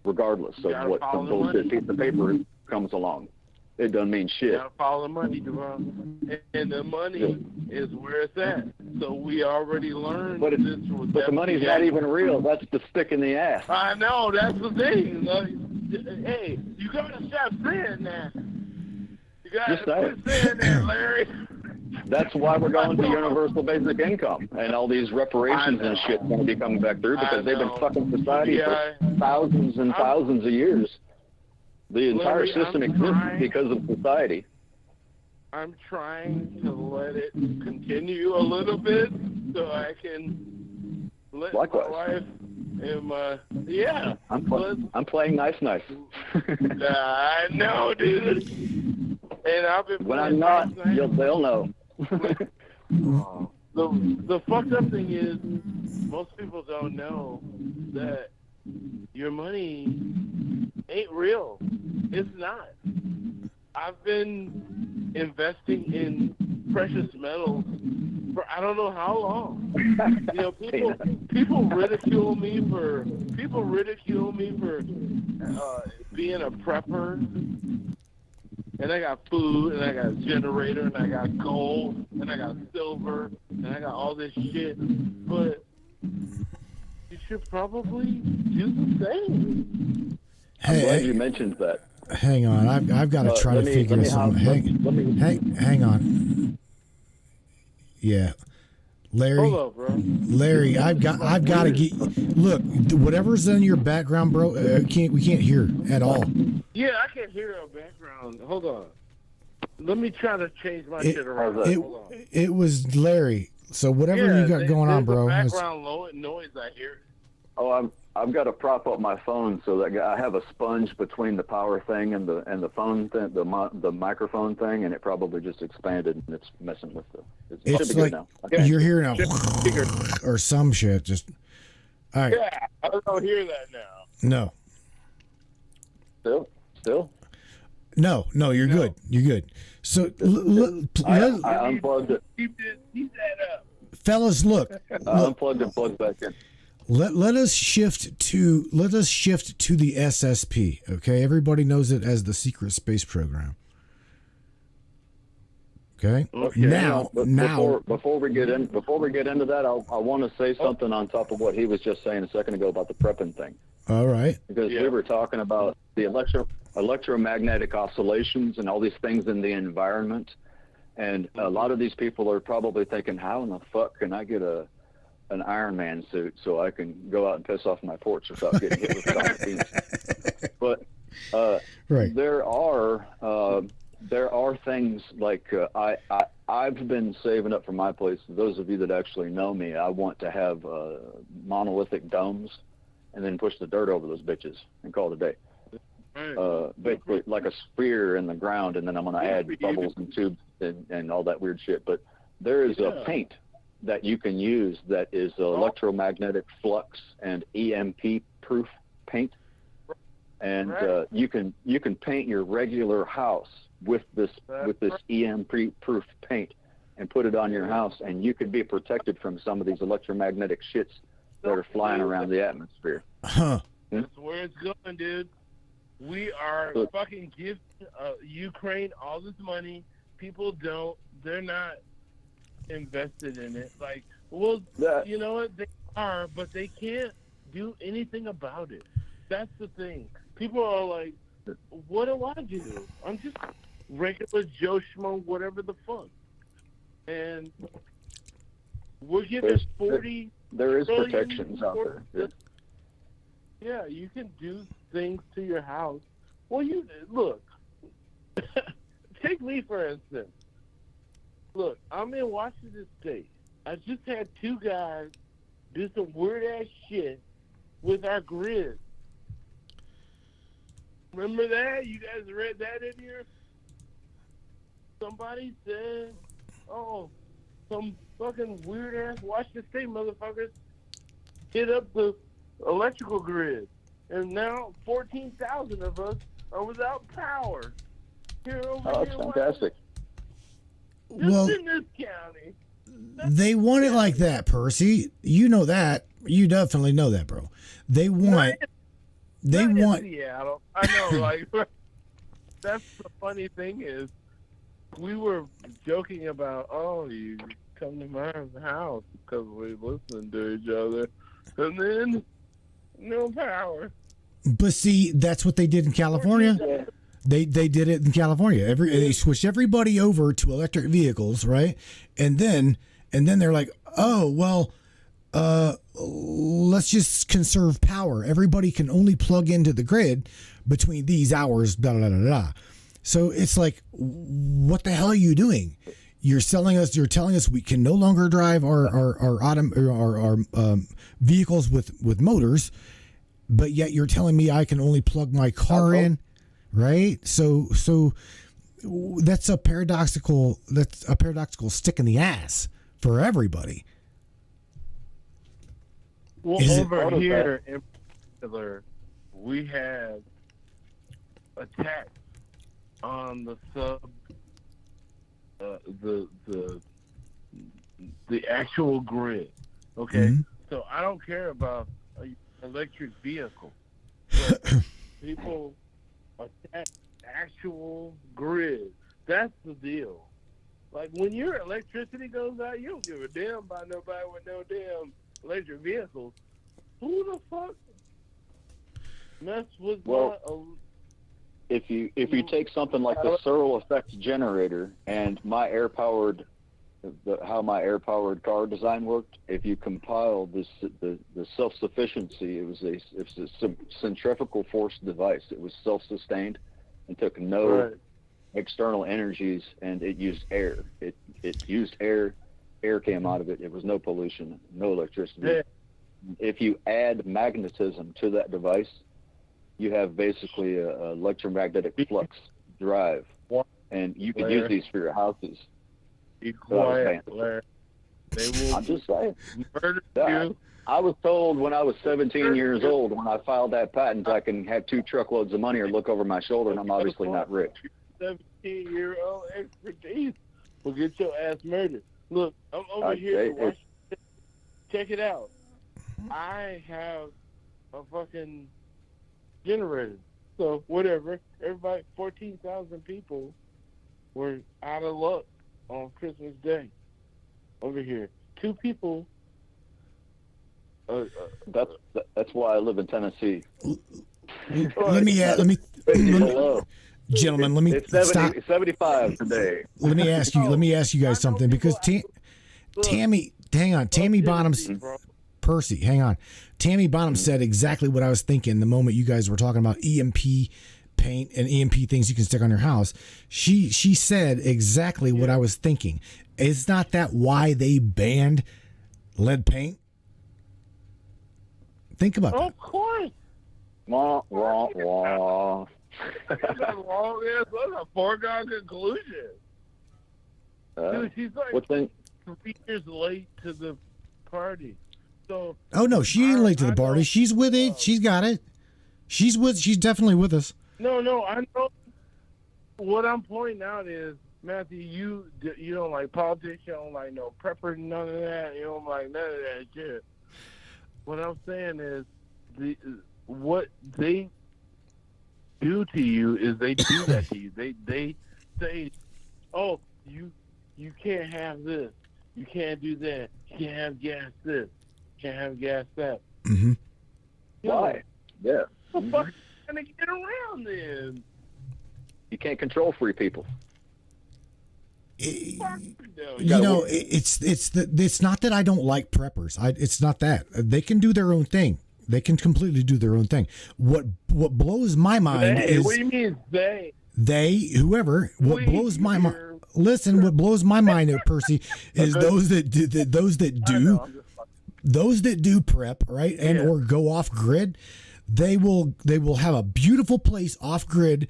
regardless of what some bullshit piece of paper comes along. It doesn't mean shit. You gotta follow the money, Devon. And the money is where it's at. So we already learned but the money's not even real. That's the stick in the ass. I know, that's the thing. Hey, you gotta stop saying that. You gotta quit saying that, Larry. That's why we're going to universal basic income, and all these reparations and shit going to be coming back through because they've been fucking society for thousands and thousands of years. The entire system exists because of society. I'm trying to let it continue a little bit so I can let my wife and my I'm playing nice. I know, dude. And I've been when I'm not, they'll know. The fucked up thing is most people don't know that your money ain't real. It's not. I've been investing in precious metals for I don't know how long. You know, people ridicule me for being a prepper. And I got food, and I got a generator, and I got gold, and I got silver, and I got all this shit. But you should probably do the same. I'm glad you mentioned that. Hang on, I've got to try to figure something. Hang on. Yeah, Larry. Hold up, bro. Larry, I've got to get. Look, whatever's in your background, bro. We can't hear at all. Yeah, I can hear a background. Hold on. Let me try to change my shit around. Hold on. It was Larry. So whatever you got going on, bro. Background noise, I hear. Oh, I've got to prop up my phone so that I have a sponge between the power thing and the phone thing, the microphone thing, and it probably just expanded and it's messing with it. It should be like good now. Okay. You're hearing a or some shit. Just All right. Yeah, I don't hear that now. No. Still. No, you're No. good. You're good. So, I unplugged it. Keep that up. fellas, look. I unplugged and plugged back in. Let us shift to the SSP. Okay, everybody knows it as the Secret Space Program. Okay. Okay. Now, Before we get into that, I want to say something on top of what he was just saying a second ago about the prepping thing. all right. Because we were talking about the electromagnetic oscillations and all these things in the environment, and a lot of these people are probably thinking, how in the fuck can I get an Iron Man suit so I can go out and piss off my porch without getting hit with sonic beams? But Right. there are things like I've been saving up for my place. Those of you that actually know me, I want to have monolithic domes and then push the dirt over those bitches and call it a day. Basically like a sphere in the ground, and then I'm going to add bubbles and tubes and all that weird shit. But there is a paint that you can use that is electromagnetic flux and EMP proof paint, and you can paint your regular house with this EMP proof paint and put it on your house, and you could be protected from some of these electromagnetic shits that are flying around the atmosphere. Huh. That's where it's going, dude. We are fucking giving Ukraine all this money. People they're not invested in it. Like, well, you know what? They are, but they can't do anything about it. That's the thing. People are like, what do I do? I'm just regular Joe Schmo, whatever the fuck. And we're giving 40. There is trillion protections out there. Yeah, you can do things to your house. Well, you look. Take me for instance. Look, I'm in Washington State. I just had 2 guys do some weird ass shit with our grid. Remember that? You guys read that in here? Somebody said, "Oh, some fucking weird ass Washington State motherfuckers hit up the electrical grid, and now 14,000 of us are without power." That's fantastic. Well, in this county. they want it like that, Percy. You know that. You definitely know that, bro. They want. They Not in want. Seattle. I know, like, that's the funny thing is, we were joking about, oh, you come to my house because we listen to each other, and then no power. But see, that's what they did in California. They did it in California. They switched everybody over to electric vehicles, right? And then they're like, oh well, let's just conserve power. Everybody can only plug into the grid between these hours. Da da da da. So it's like, what the hell are you doing? You're telling us we can no longer drive our vehicles with motors, but yet you're telling me I can only plug my car in. Right, so that's a paradoxical stick in the ass for everybody. Well, over here in particular, we have attacks on the the actual grid. Okay, Mm-hmm. so I don't care about an electric vehicle. But people attack actual grid. That's the deal. Like, when your electricity goes out, you don't give a damn about nobody with no damn electric vehicles. Who the fuck mess with If you take something like the Searle effect generator and how my air powered car design worked, if you compile the self-sufficiency, it was a centrifugal force device. It was self-sustained and took no external energies, and it used air. It used air. Air came out of it. It was no pollution, no electricity. Yeah. If you add magnetism to that device, you have basically a electromagnetic flux drive, and you can use these for your houses. Be quiet, Larry. They will I'm just saying. murder Yeah. you. I was told when I was 17 years old, when I filed that patent, I can have 2 truckloads of money or look over my shoulder, and I'm obviously not rich. 17-year-old expertise will get your ass murdered. Look, I'm over here to watch. Check it out. I have a fucking generator. So, whatever. Everybody, 14,000 people were out of luck on Christmas Day over here. 2 people. That's why I live in Tennessee. Gentlemen, let me It's stop. 75 today. Let me ask you guys something, because Tammy Bottoms, Percy, hang on. Tammy Bottoms said exactly what I was thinking the moment you guys were talking about EMP paint and EMP things you can stick on your house. She said exactly what I was thinking. Is not that why they banned lead paint? Think about that. Of course. Wah, wah, wah. That's a foregone conclusion. Dude, she's like 3 years late to the party. So. Oh no, she ain't late to the party. She's with it. She's got it. She's definitely with us. No, I know. What I'm pointing out is, Matthew, you don't like politics. You don't like no prepper, none of that. You don't like none of that shit. What I'm saying is, what they do to you is they do that to you. They say, oh, you can't have this. You can't do that. You can't have gas this. You can't have gas that. Mm-hmm. Why? Yeah. What the fuck is going to get around then? You can't control free people. It's not that I don't like preppers. It's not that. They can do their own thing. They can completely do their own thing. What blows my mind is, what do you mean they? They, whoever. What blows my mind? Listen, what blows my mind, Percy, is those that do prep, right, and or go off grid. They will have a beautiful place off grid,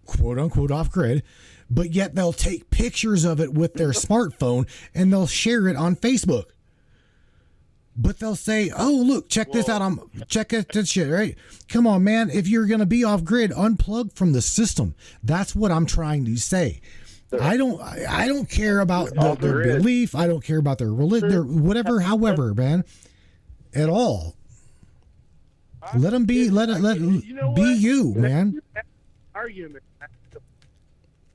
quote unquote off grid, but yet they'll take pictures of it with their smartphone and they'll share it on Facebook. But they'll say, "Oh, look, check this out. Check this shit, right? Come on, man. If you're gonna be off grid, unplug from the system." That's what I'm trying to say. I don't care about their belief. I don't care about their religion, their whatever. However, man, at all. Let them be. Let be you, man. Argument.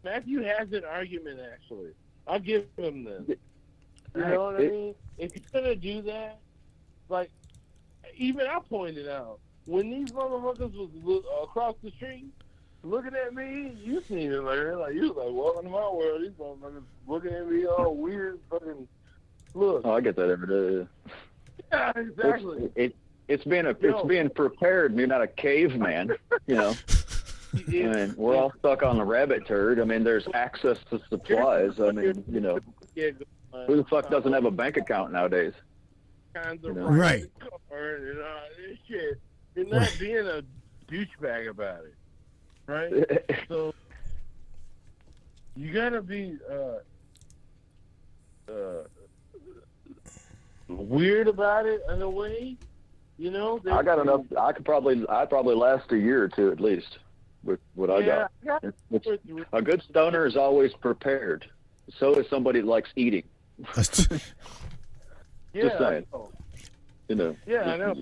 Matthew has an argument. Actually, I'll give him this. You know what I mean? If you're gonna do that, like, even I pointed out when these motherfuckers was across the street looking at me, you seen it like you was like, welcome to my world. These motherfuckers looking at me all weird, fucking look. Oh, I get that every day. Yeah, exactly. It's being prepared. You're not a caveman, you know. I mean, we're all stuck on the rabbit turd. I mean, there's access to supplies. I mean, you know, who the fuck doesn't have a bank account nowadays? Right. This shit. You're not being a douchebag about it, right? So you gotta be weird about it in a way, you know. I got enough. I'd probably last a year or two at least with what I got. A good stoner is always prepared. So is somebody that likes eating. Just saying. You know. Yeah, I know.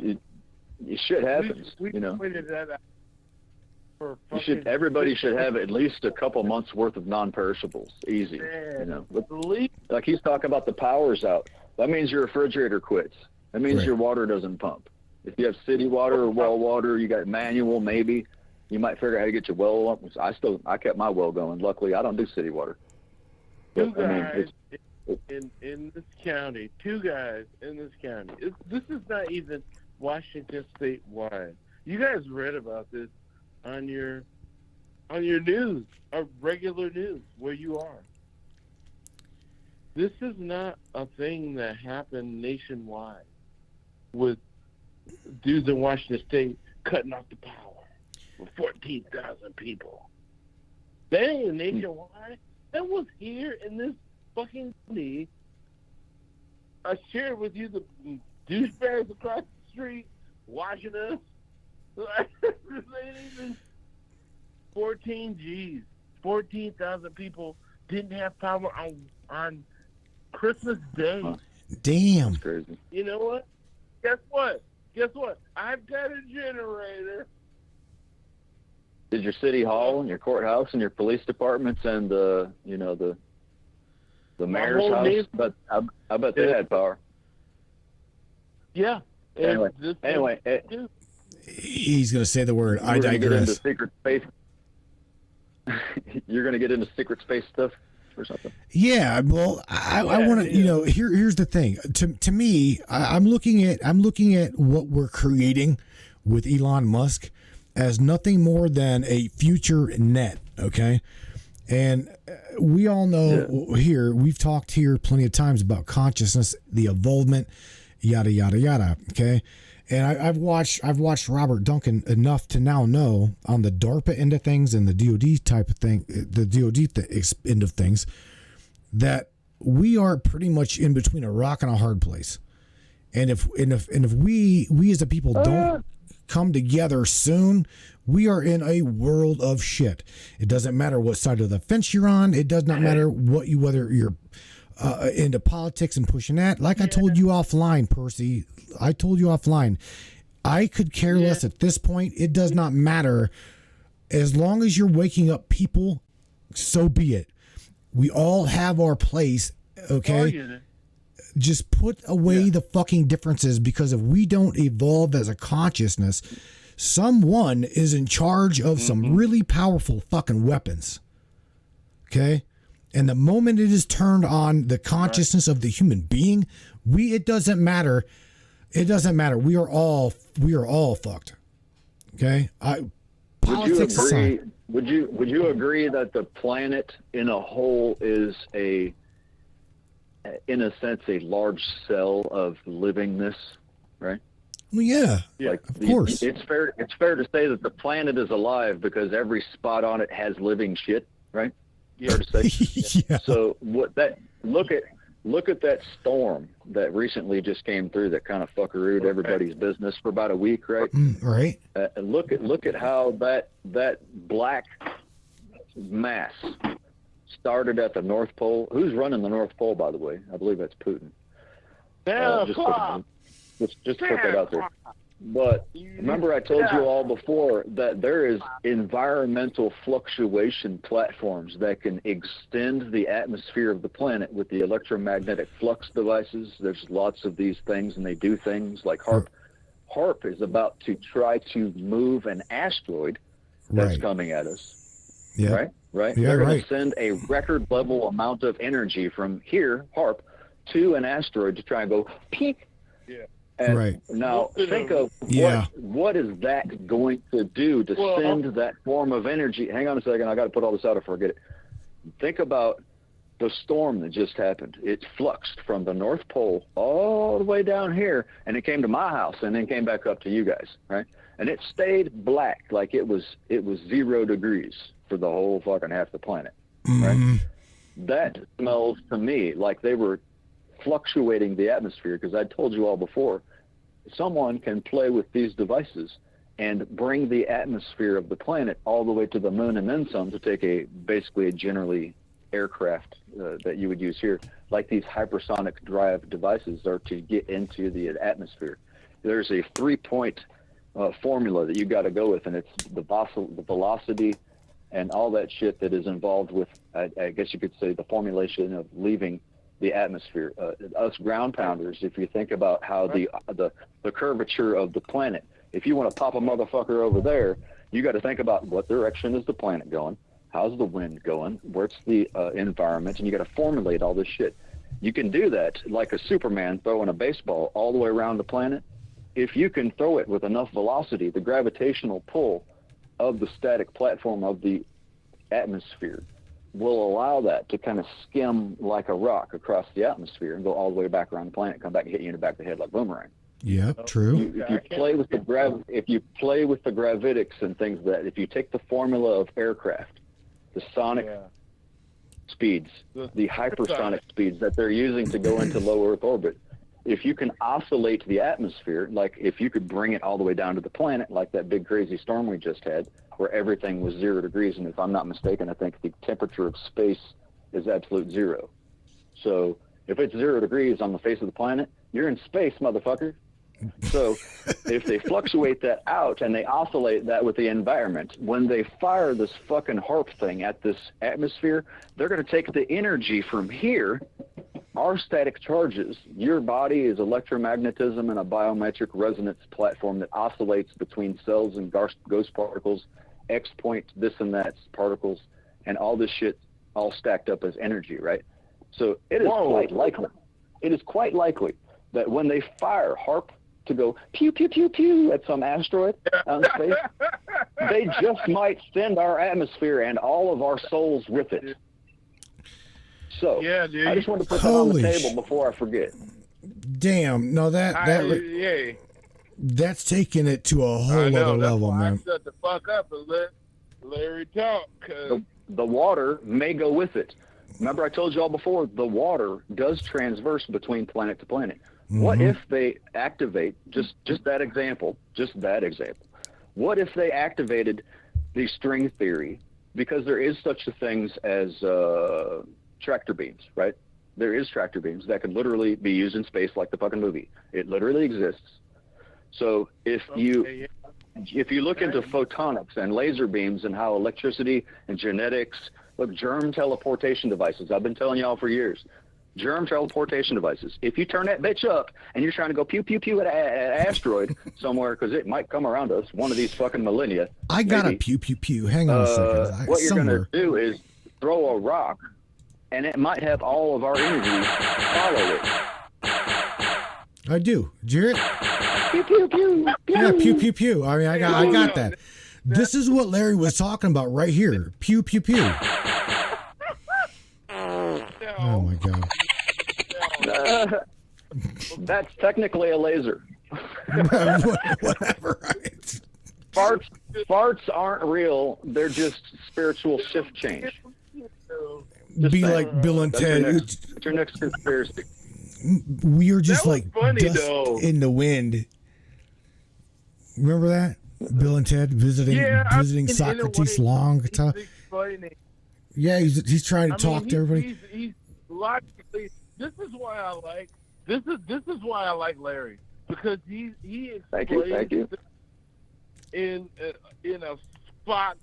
Shit happens. We you know. Pointed that out for everybody should have at least a couple months worth of non-perishables. Easy. Man, you know. Like he's talking about the power's out. That means your refrigerator quits. That means your water doesn't pump. If you have city water or well water, you got manual maybe. You might figure out how to get your well up. I kept my well going. Luckily, I don't do city water. Two guys in this county. This is not even Washington State wide. You guys read about this on your news, or regular news, where you are. This is not a thing that happened nationwide with dudes in Washington State cutting off the power for 14,000 people. That ain't nationwide. That was here in this fucking city I shared with you the douchebags across the street watching us. This ain't even 14 G's. 14,000 people didn't have power on Christmas Day. Huh. Damn. That's crazy. You know what? Guess what? Guess what? I've got a generator. Did your city hall and your courthouse and your police departments and the mayor's whole house? neighborhood- But I bet they had power. Yeah. Anyway, He's gonna say the word. I we're gonna get into digress. secret space. You're gonna get into secret space stuff or something. Yeah, well, I want to, you know, here's the thing. To me, I'm looking at what we're creating with Elon Musk as nothing more than a future net. Okay, and we all know here, we've talked here plenty of times about consciousness, the evolvement, yada yada yada. Okay. And I've watched Robert Duncan enough to now know on the DARPA end of things and the DoD type of thing, the DoD end of things, that we are pretty much in between a rock and a hard place. And if we as a people don't come together soon, we are in a world of shit. It doesn't matter what side of the fence you're on. It does not matter whether you're into politics and pushing that. Like I told you offline, Percy. I told you offline. I could care less at this point. It does not matter. As long as you're waking up people, so be it. We all have our place, okay? Just put away the fucking differences, because if we don't evolve as a consciousness, someone is in charge of some really powerful fucking weapons. Okay? And the moment it is turned on the consciousness of the human being, it doesn't matter. It doesn't matter. We are all fucked. Okay? Politics aside. Would you agree that the planet in a whole is in a sense a large cell of livingness, right? Well, yeah. Like, of course. It's fair to say that the planet is alive because every spot on it has living shit, right? Fair to say. Yeah. So look at that storm that recently just came through that kind of fuckerooed everybody's business for about a week, right? Right. Look at how that black mass started at the North Pole. Who's running the North Pole, by the way? I believe that's Putin. Just put that out there. But remember, I told you all before that there is environmental fluctuation platforms that can extend the atmosphere of the planet with the electromagnetic flux devices. There's lots of these things, and they do things like HARP. HARP is about to try to move an asteroid that's coming at us. Yeah. Right? Yeah, They're going to send a record level amount of energy from here, HARP, to an asteroid to try and go peak. Yeah. And now think of what is that going to do to send that form of energy? Hang on a second. I got to put all this out before I forget it. Think about the storm that just happened. It fluxed from the North Pole all the way down here, and it came to my house and then came back up to you guys, right? And it stayed black, like it was 0 degrees for the whole fucking half the planet, right? That smells to me like they were fluctuating the atmosphere, because I told you all before, someone can play with these devices and bring the atmosphere of the planet all the way to the moon and then some, to take basically a generally aircraft that you would use here, like these hypersonic drive devices are to get into the atmosphere. There's a 3-point formula that you got to go with, and it's the velocity and all that shit that is involved with, I guess you could say, the formulation of leaving the atmosphere. Us ground pounders, if you think about how the curvature of the planet, if you want to pop a motherfucker over there, you got to think about what direction is the planet going, how's the wind going, where's the environment, and you got to formulate all this shit. You can do that like a Superman throwing a baseball all the way around the planet. If you can throw it with enough velocity, the gravitational pull of the static platform of the atmosphere will allow that to kind of skim like a rock across the atmosphere and go all the way back around the planet, come back and hit you in the back of the head like boomerang. Yeah, true. If you play with the gravitics and things like that, if you take the formula of aircraft, the sonic speeds, the hypersonic speeds that they're using to go into low Earth orbit, if you can oscillate the atmosphere, like if you could bring it all the way down to the planet, like that big crazy storm we just had, where everything was 0 degrees, and if I'm not mistaken, I think the temperature of space is absolute zero. So if it's 0 degrees on the face of the planet, you're in space, motherfucker. So if they fluctuate that out and they oscillate that with the environment, when they fire this fucking HARP thing at this atmosphere, they're going to take the energy from here, our static charges. Your body is electromagnetism and a biometric resonance platform that oscillates between cells and ghost particles, X point, this and that particles, and all this shit all stacked up as energy, right? So it is quite likely. It is quite likely that when they fire HARP to go pew, pew, pew, pew at some asteroid out in space, they just might send our atmosphere and all of our souls with it. So Yeah, dude. I just wanted to put that on the table before I forget. Damn, no, that's taking it to a whole other level, man. I shut the fuck up and let Larry talk. The water may go with it. Remember I told you all before, the water does transverse between planet to planet. Mm-hmm. What if they activate, just that example, what if they activated the string theory? Because there is such a things as tractor beams, right? There is tractor beams that could literally be used in space like the fucking movie. It literally exists. So if you look into photonics and laser beams and how electricity and genetics, look, germ teleportation devices, I've been telling y'all for years, germ teleportation devices. If you turn that bitch up and you're trying to go pew, pew, pew at an asteroid somewhere, because it might come around us one of these fucking millennia. I got a pew, pew, pew. Hang on a second. What you're going to do is throw a rock, and it might have all of our energy follow it. I do. Did you hear it? Pew, pew, pew, pew. Yeah, pew, pew, pew. I mean, I got that. This is what Larry was talking about right here. Pew, pew, pew. Oh, my God. That's technically a laser. Whatever, right? Farts aren't real. They're just spiritual shift change. Be like Bill and Ted. That's your next conspiracy. We are just like funny, dust though. in the wind. Remember that? Bill and Ted visiting Socrates long time. Yeah, he's trying to talk to everybody. He's logically. This is why I like. This is why I like Larry, because he explains Thank you. in a Spock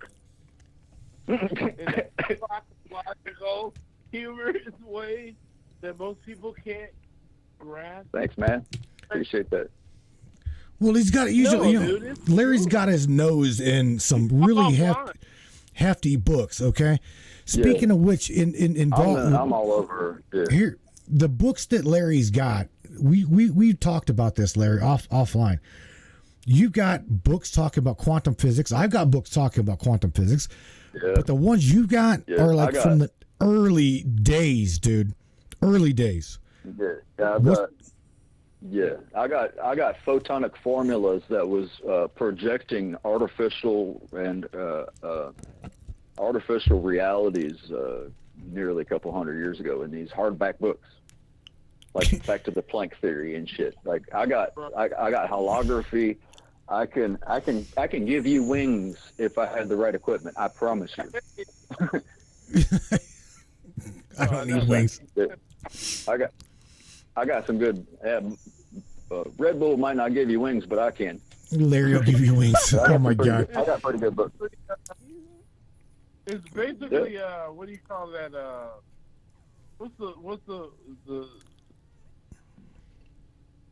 logical, humorous way that most people can't grasp. Thanks, man. Appreciate that. Well, he's got usually. Larry's got his nose in some really hefty books. Okay. Speaking of which, in I'm all over. Yeah. Here, the books that Larry's got. We talked about this, Larry, offline. You've got books talking about quantum physics. I've got books talking about quantum physics. Yeah. But the ones you got are like from the early days, dude. Early days. I got photonic formulas that was projecting artificial realities nearly a couple hundred years ago in these hardback books, like back to the Planck theory and shit. Like I got holography. I can give you wings if I had the right equipment. I promise you. I don't need wings. I got some good. Red Bull might not give you wings, but I can. Larry will give you wings. Oh my God! I got pretty good books. It's basically what do you call that? What's the?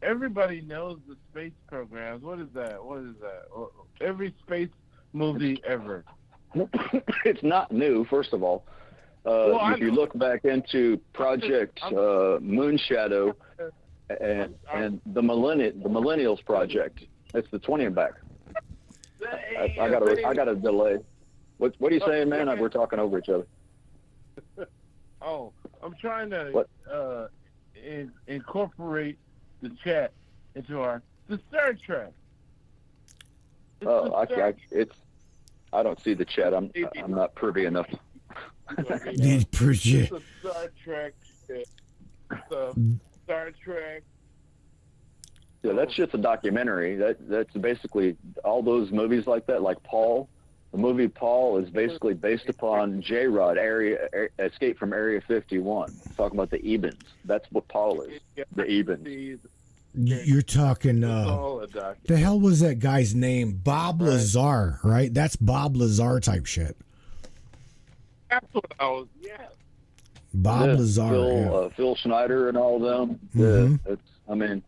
Everybody knows the space programs. What is that? Every space movie ever. It's not new, first of all. If you look back into Project Moonshadow and the Millennials Project, it's the 20 and back. I got a delay. What are you saying, man? We're talking over each other. Oh, I'm trying to incorporate the chat into the Star Trek. I don't see the chat. I'm not privy enough. Need project. Star Trek. Star Trek. Yeah, that shit's a documentary. That's basically all those movies like that, like Paul. The movie Paul is basically based upon J-Rod, Escape from Area 51. Talking about the Ebens. That's what Paul is. The Ebens. You're talking. The hell was that guy's name? Bob Lazar, right? That's Bob Lazar type shit. That's what I was. Yeah. Bob Lazar, Phil Schneider, and all of them. Mm-hmm. I mean,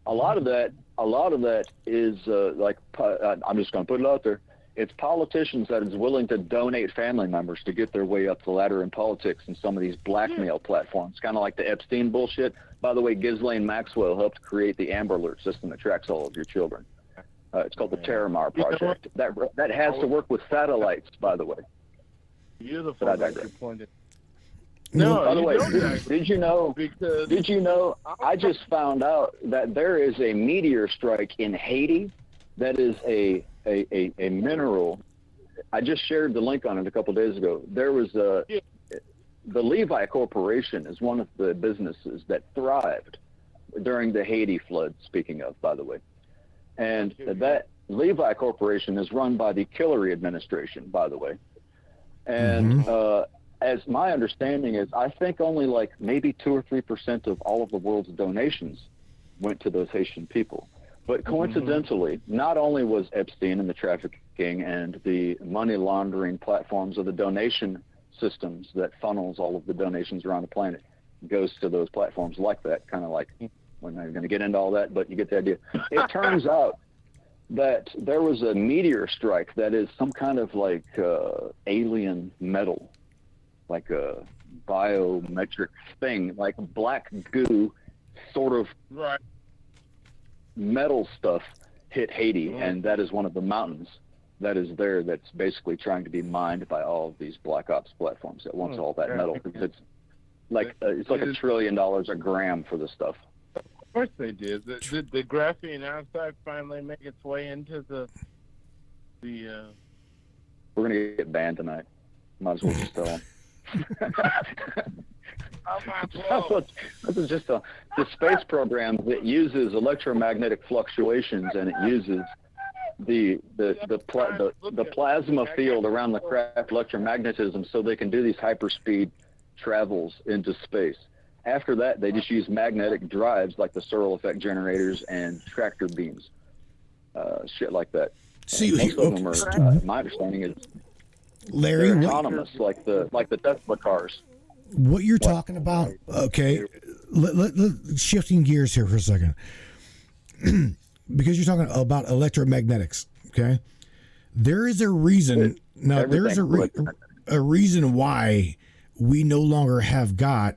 a lot of that is like, I'm just going to put it out there. It's politicians that is willing to donate family members to get their way up the ladder in politics and some of these blackmail platforms, kind of like the Epstein bullshit. By the way, Ghislaine Maxwell helped create the Amber Alert system that tracks all of your children. It's called the Terramar Project. That has to work with satellites, by the way. Beautiful. But I digress. No, by the way, did you know? I just found out that there is a meteor strike in Haiti that is a mineral. I just shared the link on it a couple of days ago. There was the Levi Corporation is one of the businesses that thrived during the Haiti flood. Speaking of, by the way, and that Levi Corporation is run by the Hillary administration, by the way, and as my understanding is, I think only like maybe 2 or 3% of all of the world's donations went to those Haitian people. But coincidentally, not only was Epstein and the trafficking and the money laundering platforms of the donation systems that funnels all of the donations around the planet goes to those platforms like that, kind of like, we're not going to get into all that, but you get the idea. It turns out that there was a meteor strike that is some kind of like alien metal, like a biometric thing, like black goo sort of metal stuff hit Haiti, and that is one of the mountains that is there that's basically trying to be mined by all of these black ops platforms that wants all that metal, because it's like $1 trillion a gram for this stuff. Of course they did. Did the graphene oxide finally make its way into the We're gonna get banned tonight. Might as well just tell them. This is just the space program that uses electromagnetic fluctuations, and it uses the plasma field around the craft electromagnetism, so they can do these hyperspeed travels into space. After that, they just use magnetic drives like the Searle effect generators and tractor beams, shit like that. See, most of them are, my understanding is, Larry, they're autonomous, like the Tesla cars. What you're talking about, okay, shifting gears here for a second, because you're talking about electromagnetics, okay? There is a reason, now there's a reason why we no longer have got,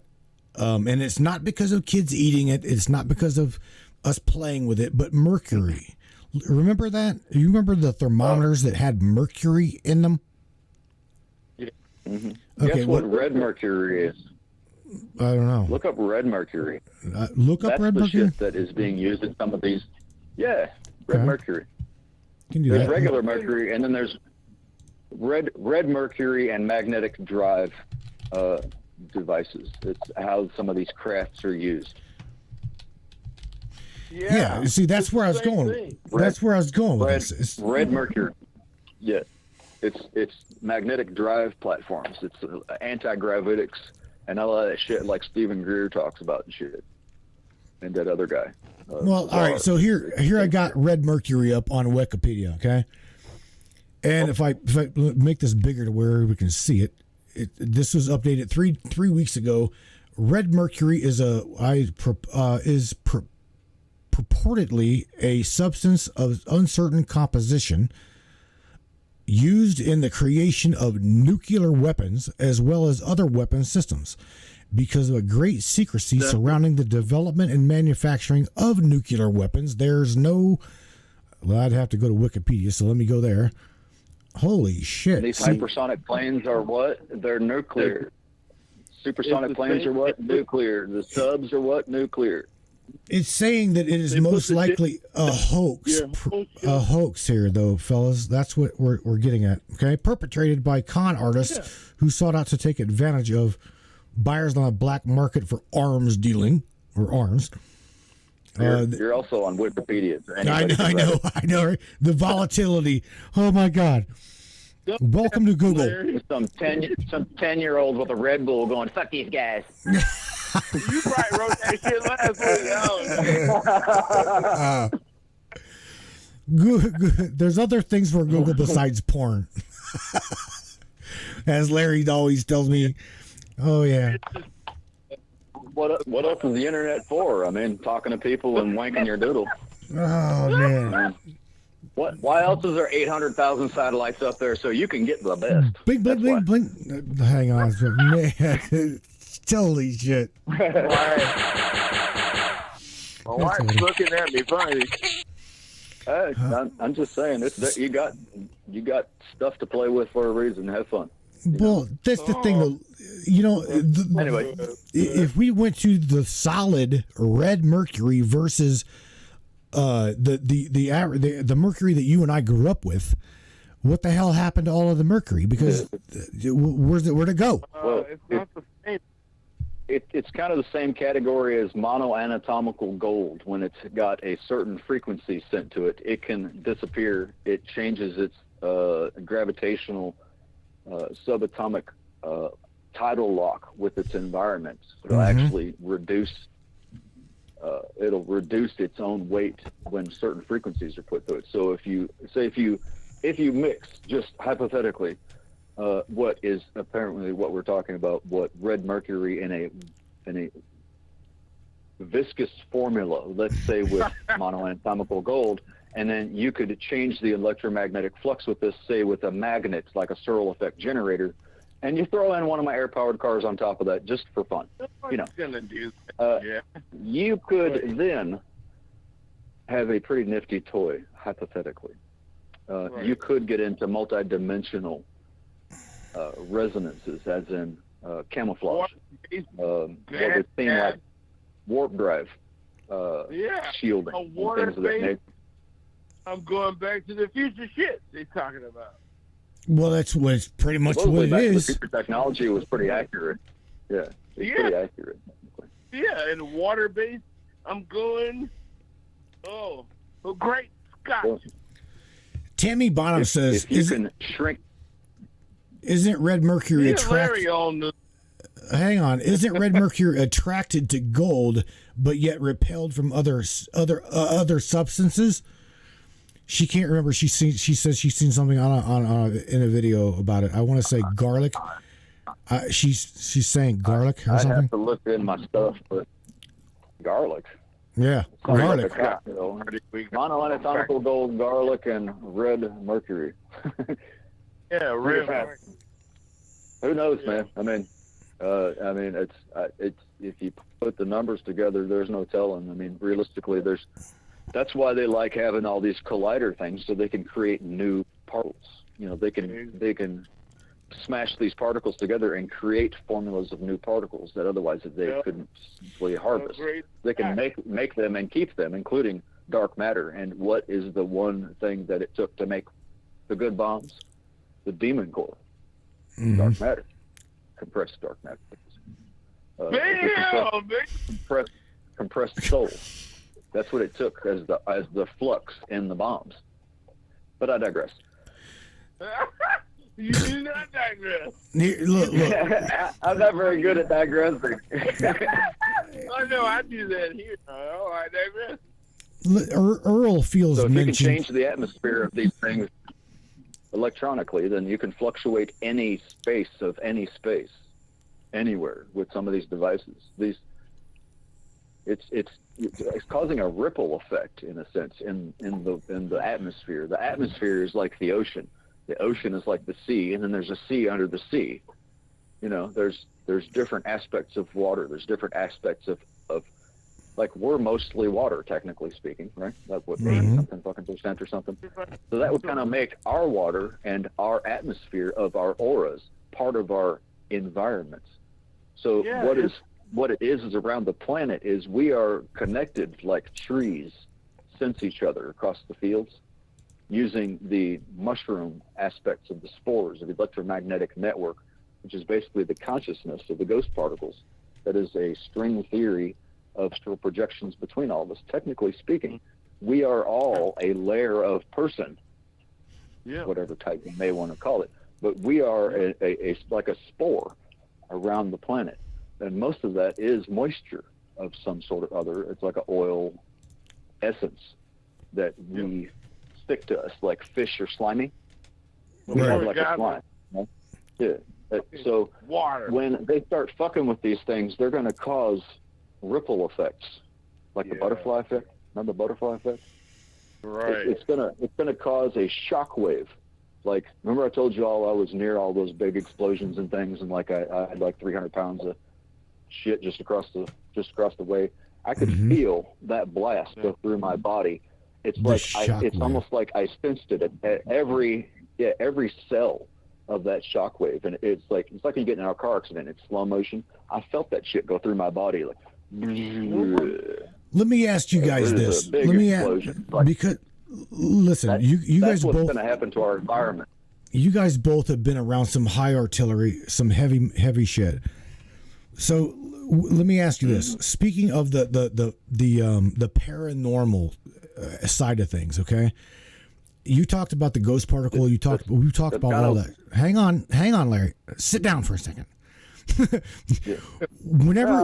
and it's not because of kids eating it, it's not because of us playing with it, but mercury. Remember that? You remember the thermometers that had mercury in them? Mm-hmm. Okay, guess what red mercury is? I don't know. Look up red mercury. Look up red mercury? That's the shit that is being used in some of these. Yeah, red mercury. Can do there's that. Regular mercury, and then there's red mercury and magnetic drive devices. It's how some of these crafts are used. Yeah, see, that's where I was going. That's where I was going with this. Red mercury. Yeah. It's magnetic drive platforms. It's anti-gravitics and all that shit like Stephen Greer talks about and shit. And that other guy. Well, all right. So here I got red mercury up on Wikipedia. Okay. And if I make this bigger to where we can see it, this was updated three weeks ago. Red mercury is purportedly a substance of uncertain composition used in the creation of nuclear weapons as well as other weapon systems. Because of a great secrecy surrounding the development and manufacturing of nuclear weapons, there's no... Well, I'd have to go to Wikipedia, so let me go there. Holy shit. These hypersonic planes are what? They're nuclear. Supersonic planes are what? Nuclear. The subs are what? Nuclear. It's saying that it is most likely a hoax. A hoax here, though, fellas. That's what we're getting at. Okay, perpetrated by con artists who sought out to take advantage of buyers on a black market for arms dealing or arms. You're also on Wikipedia. So anybody can read it. I know. The volatility. Oh my God. Welcome to Google. Some 10-year-old with a Red Bull going, fuck these guys. You probably wrote that shit last week. There's other things for Google besides porn. As Larry always tells me. Oh yeah. What else is the internet for? I mean, talking to people and wanking your doodle. Oh man. Why else is there 800,000 satellites up there so you can get the best? Blink, blink, blink, blink. Hang on, man. Holy shit. My wife's looking at me funny. Hey, I'm just saying, you got stuff to play with for a reason. Have fun. Well, that's the thing, though. You know, Anyway, if we went to the solid red mercury versus the mercury that you and I grew up with, what the hell happened to all of the mercury? Because where'd it go? Well, It's not the same. it's kind of the same category as monoanatomical gold. When it's got a certain frequency sent to it, it can disappear. It changes its gravitational subatomic tidal lock with its environment. It'll actually reduce. It'll reduce its own weight when certain frequencies are put to it. So if you mix, just hypothetically, what is apparently what we're talking about, what red mercury in a viscous formula, let's say with monoanatomical gold, and then you could change the electromagnetic flux with this, say with a magnet like a Searle effect generator, and you throw in one of my air-powered cars on top of that just for fun. You know, Gonna do that. Yeah. you could then have a pretty nifty toy, hypothetically. Right. You could get into multi-dimensional resonances, as in camouflage. What would seem like warp drive Yeah. shielding. A and water things of that space. nature. I'm going back to the future shit they're talking about. Well, that's what pretty much Supposedly what it back to the is. future technology was pretty accurate. Yeah, it's pretty accurate. Yeah, and water based, I'm going. Oh, great Scott. Well, Tammy Bonham says, if you can shrink. "Isn't red mercury Me and attracted?" Larry on the. Hang on, isn't red mercury attracted to gold, but yet repelled from other substances? She can't remember. She says she's seen something in a video about it. I want to say garlic. She's saying garlic or I'd something. have to look in my stuff, but garlic. Yeah, Sounds garlic. like a cocktail. Monoanatomical gold, garlic, and red mercury. Yeah, real. Who knows, man? I mean, it's if you put the numbers together, there's no telling. I mean, realistically, that's why they like having all these collider things, so they can create new particles. You know, they can smash these particles together and create formulas of new particles that otherwise they couldn't simply harvest. They can make them and keep them, including dark matter. And what is the one thing that it took to make the good bombs? The demon core. Dark matter. Compressed dark matter. Compressed soul. That's what it took as the flux in the bombs. But I digress. You do not digress. Here, look. I'm not very good at digressing. I know I do that here. Oh, I digress. Earl feels So if mentioned. you can change the atmosphere of these things electronically, then you can fluctuate any space of any space anywhere with some of these devices. It's causing a ripple effect in a sense in the atmosphere. The atmosphere is like the ocean. The ocean is like the sea, and then there's a sea under the sea. You know, there's different aspects of water. There's different aspects of like we're mostly water, technically speaking, right? Like what 80-something fucking % or something. So that would kind of make our water and our atmosphere of our auras part of our environment. So what it is around the planet is we are connected like trees sense each other across the fields using the mushroom aspects of the spores of the electromagnetic network, which is basically the consciousness of the ghost particles. That is a string theory of astral projections between all of us. Technically speaking, we are all a layer of person, whatever type you may want to call it. But we are like a spore around the planet. And most of that is moisture of some sort or other. It's like an oil essence that we stick to us, like fish are slimy. We have like a slime. Yeah. So water. When they start fucking with these things, they're going to cause ripple effects, like the butterfly effect. Remember the butterfly effect? Right. It's gonna cause a shock wave. Like, remember I told you all I was near all those big explosions and things, and like I had like 300 pounds of shit just across the way. I could feel that blast go through my body. It's it's almost like I sensed it at every cell of that shock wave, and it's like you get in a car accident. It's slow motion. I felt that shit go through my body, like. Let me ask you guys this. Let me ask, because listen, you guys both. That's what's going to happen to our environment. You guys both have been around some high artillery, some heavy shit. So let me ask you this. Speaking of the paranormal side of things, okay? You talked about the ghost particle. We talked about all that. Hang on, Larry. Sit down for a second. Whenever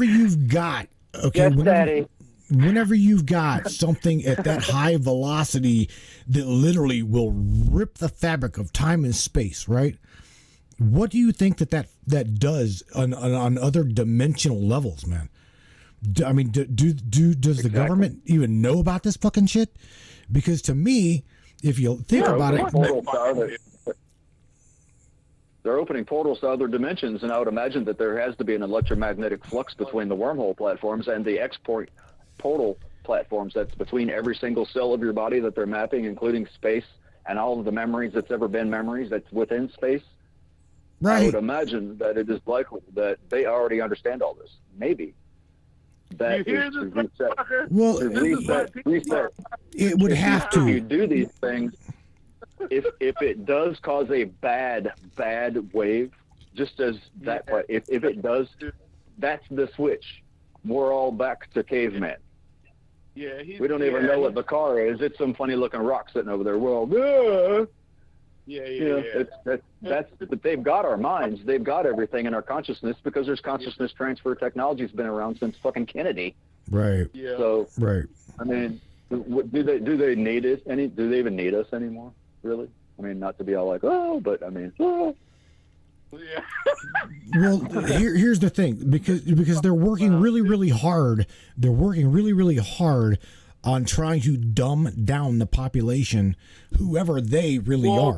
you've got whenever you've got something at that high velocity that literally will rip the fabric of time and space, right? What do you think that does on other dimensional levels, man? I mean, does the government even know about this fucking shit? Because to me, if you think about it, they're opening portals to other dimensions, and I would imagine that there has to be an electromagnetic flux between the wormhole platforms and the export portal platforms that's between every single cell of your body that they're mapping, including space and all of the memories that's ever been memories that's within space. Right. I would imagine that it is likely that they already understand all this. Maybe. That you hear is this, to reset. Well, reset. It would have to. If you do these things, if it does cause a bad wave, just as that part, if it does, that's the switch. We're all back to caveman. Yeah, we don't even know what the car is. It's some funny looking rock sitting over there. Well, but they've got our minds. They've got everything in our consciousness because there's consciousness transfer technology's been around since fucking Kennedy. Right. Yeah. So right. I mean, do they need it? Do they even need us anymore? Really? I mean, not to be all like, but I mean, Yeah. Well, here's the thing, because they're working really hard. They're working really hard on trying to dumb down the population, whoever they really are.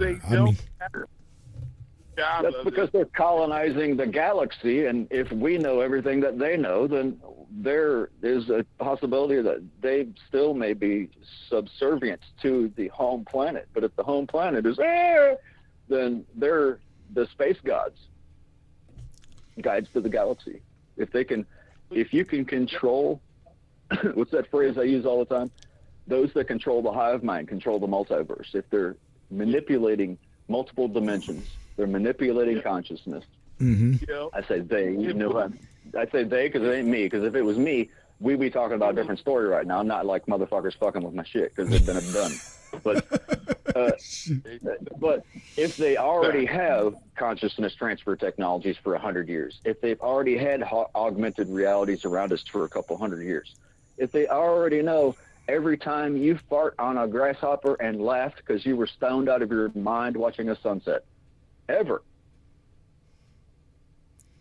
That's because they're colonizing the galaxy, and if we know everything that they know, then there is a possibility that they still may be subservient to the home planet. But if the home planet is then they're the space gods, guides to the galaxy. If you can control, what's that phrase I use all the time? Those that control the hive mind control the multiverse. If they're manipulating multiple dimensions, they're manipulating consciousness. Mm-hmm. I say they, I say they because it ain't me. Because if it was me, we'd be talking about a different story right now. Not like motherfuckers fucking with my shit because they've been done. But if they already have consciousness transfer technologies for 100 years, if they've already had augmented realities around us for a couple hundred years, if they already know every time you fart on a grasshopper and laughed because you were stoned out of your mind watching a sunset, ever.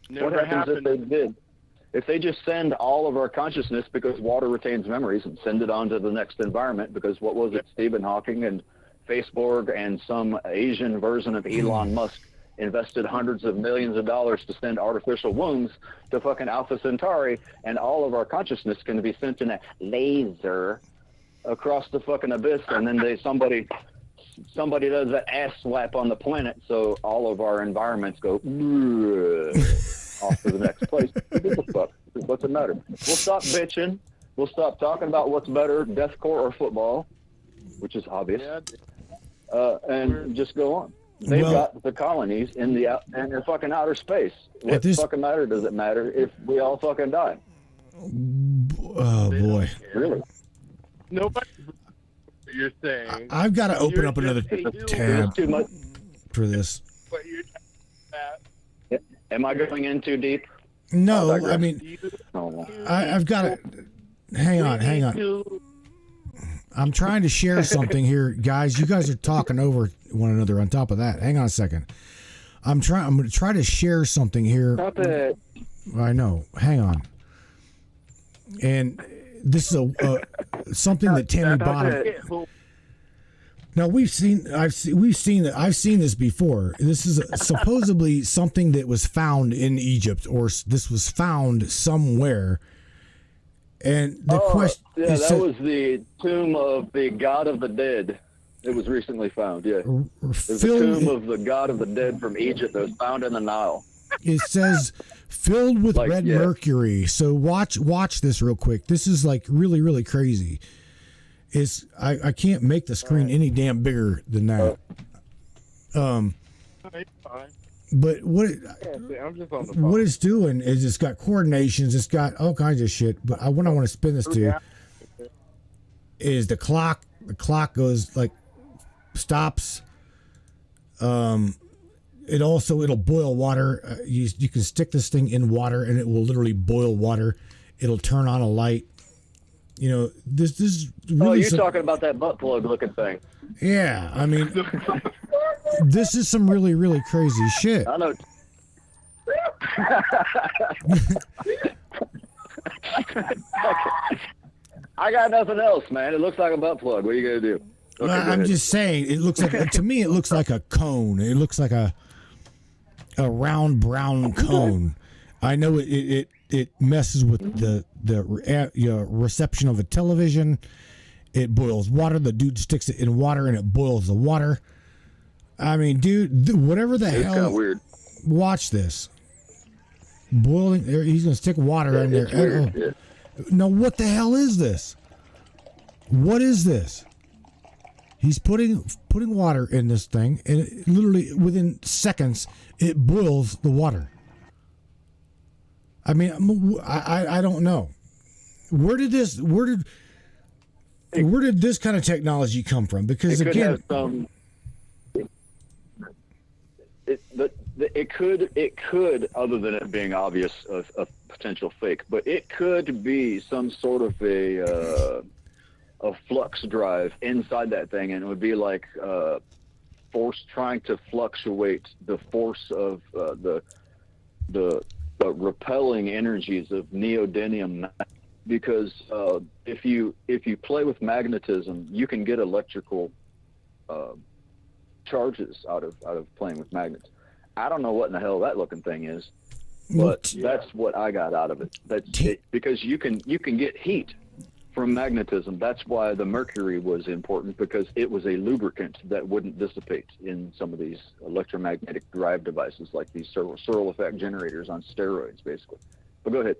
Never what happens happened. if they did? If they just send all of our consciousness, because water retains memories, and send it on to the next environment, because what was it, Stephen Hawking and Facebook and some Asian version of Elon Musk invested hundreds of millions of dollars to send artificial wombs to fucking Alpha Centauri, and all of our consciousness can be sent in a laser across the fucking abyss, and then somebody does that ass slap on the planet, so all of our environments go off to the next place. Who gives a fuck? What's the matter? We'll stop bitching. We'll stop talking about what's better, deathcore or football, which is obvious, and just go on. They've got the colonies in the fucking outer space. What fucking matter does it matter if we all fucking die? Oh boy. Really? Nobody. You're saying. I've got to open You're up another just tab Too much. for this. What you're Am I going in too deep? No, digress. I mean, you, Oh, I've got to. Hang on. I'm trying to share something here, guys. You guys are talking over one another. On top of that, hang on a second. I'm going to try to share something here. stop it. I know. Hang on. And this is something that Tammy Bottom. Now I've seen this before. This is supposedly something that was found in Egypt, or this was found somewhere. And the question, Yeah, that was the tomb of the god of the dead. It was recently found. Yeah, there's a tomb of the god of the dead from Egypt that was found in the Nile. It says filled with red mercury. So watch this real quick. This is like really, really crazy. I can't make the screen any damn bigger than that. But what I'm just on the phone. what it's doing is it's got coordinations, it's got all kinds of shit. But what I want to spin this to is the clock. The clock goes like stops. It'll boil water. You can stick this thing in water and it will literally boil water. It'll turn on a light. You know, this is really. You're talking about that butt plug looking thing. Yeah, I mean, this is some really, really crazy shit. I know. I got nothing else, man. It looks like a butt plug. What are you gonna do? Okay, I'm just saying, it looks like, to me, it looks like a cone. It looks like a round brown cone. I know it messes with the reception of a television. It boils water. The dude sticks it in water and it boils the water. I mean, dude, whatever the hell. It's kind of weird. Watch this. Boiling. He's gonna stick water in there. It's weird. Yeah. No, what the hell is this? What is this? He's putting water in this thing, and it, literally within seconds, it boils the water. I mean, I don't know. Where did this kind of technology come from? Because It could again, have some. It could, other than it being obvious a potential fake, but it could be some sort of a flux drive inside that thing, and it would be like force trying to fluctuate the force of the repelling energies of neodymium, because if you play with magnetism, you can get electrical charges out of playing with magnets. I don't know what in the hell that looking thing is, but that's what I got out of it. That's it, because you can get heat from magnetism. That's why the mercury was important, because it was a lubricant that wouldn't dissipate in some of these electromagnetic drive devices, like these Searle effect generators on steroids, basically. But go ahead.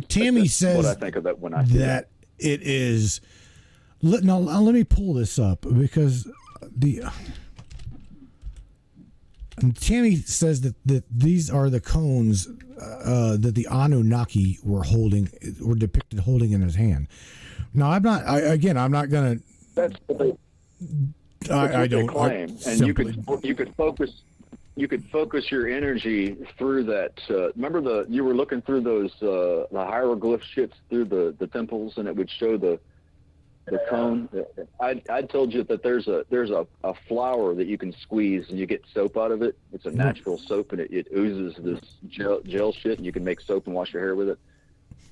Tammy says what I think of it when I see that it is. Let me pull this up, because Tammy says that these are the cones that the Anunnaki were depicted holding in his hand. Now, I'm not gonna. That's what they. I don't claim, and you could focus your energy through that. Remember you were looking through those the hieroglyph shits through the temples, and it would show the cone. I told you that there's a flower that you can squeeze and you get soap out of it. It's a natural soap, and it oozes this gel shit, and you can make soap and wash your hair with it.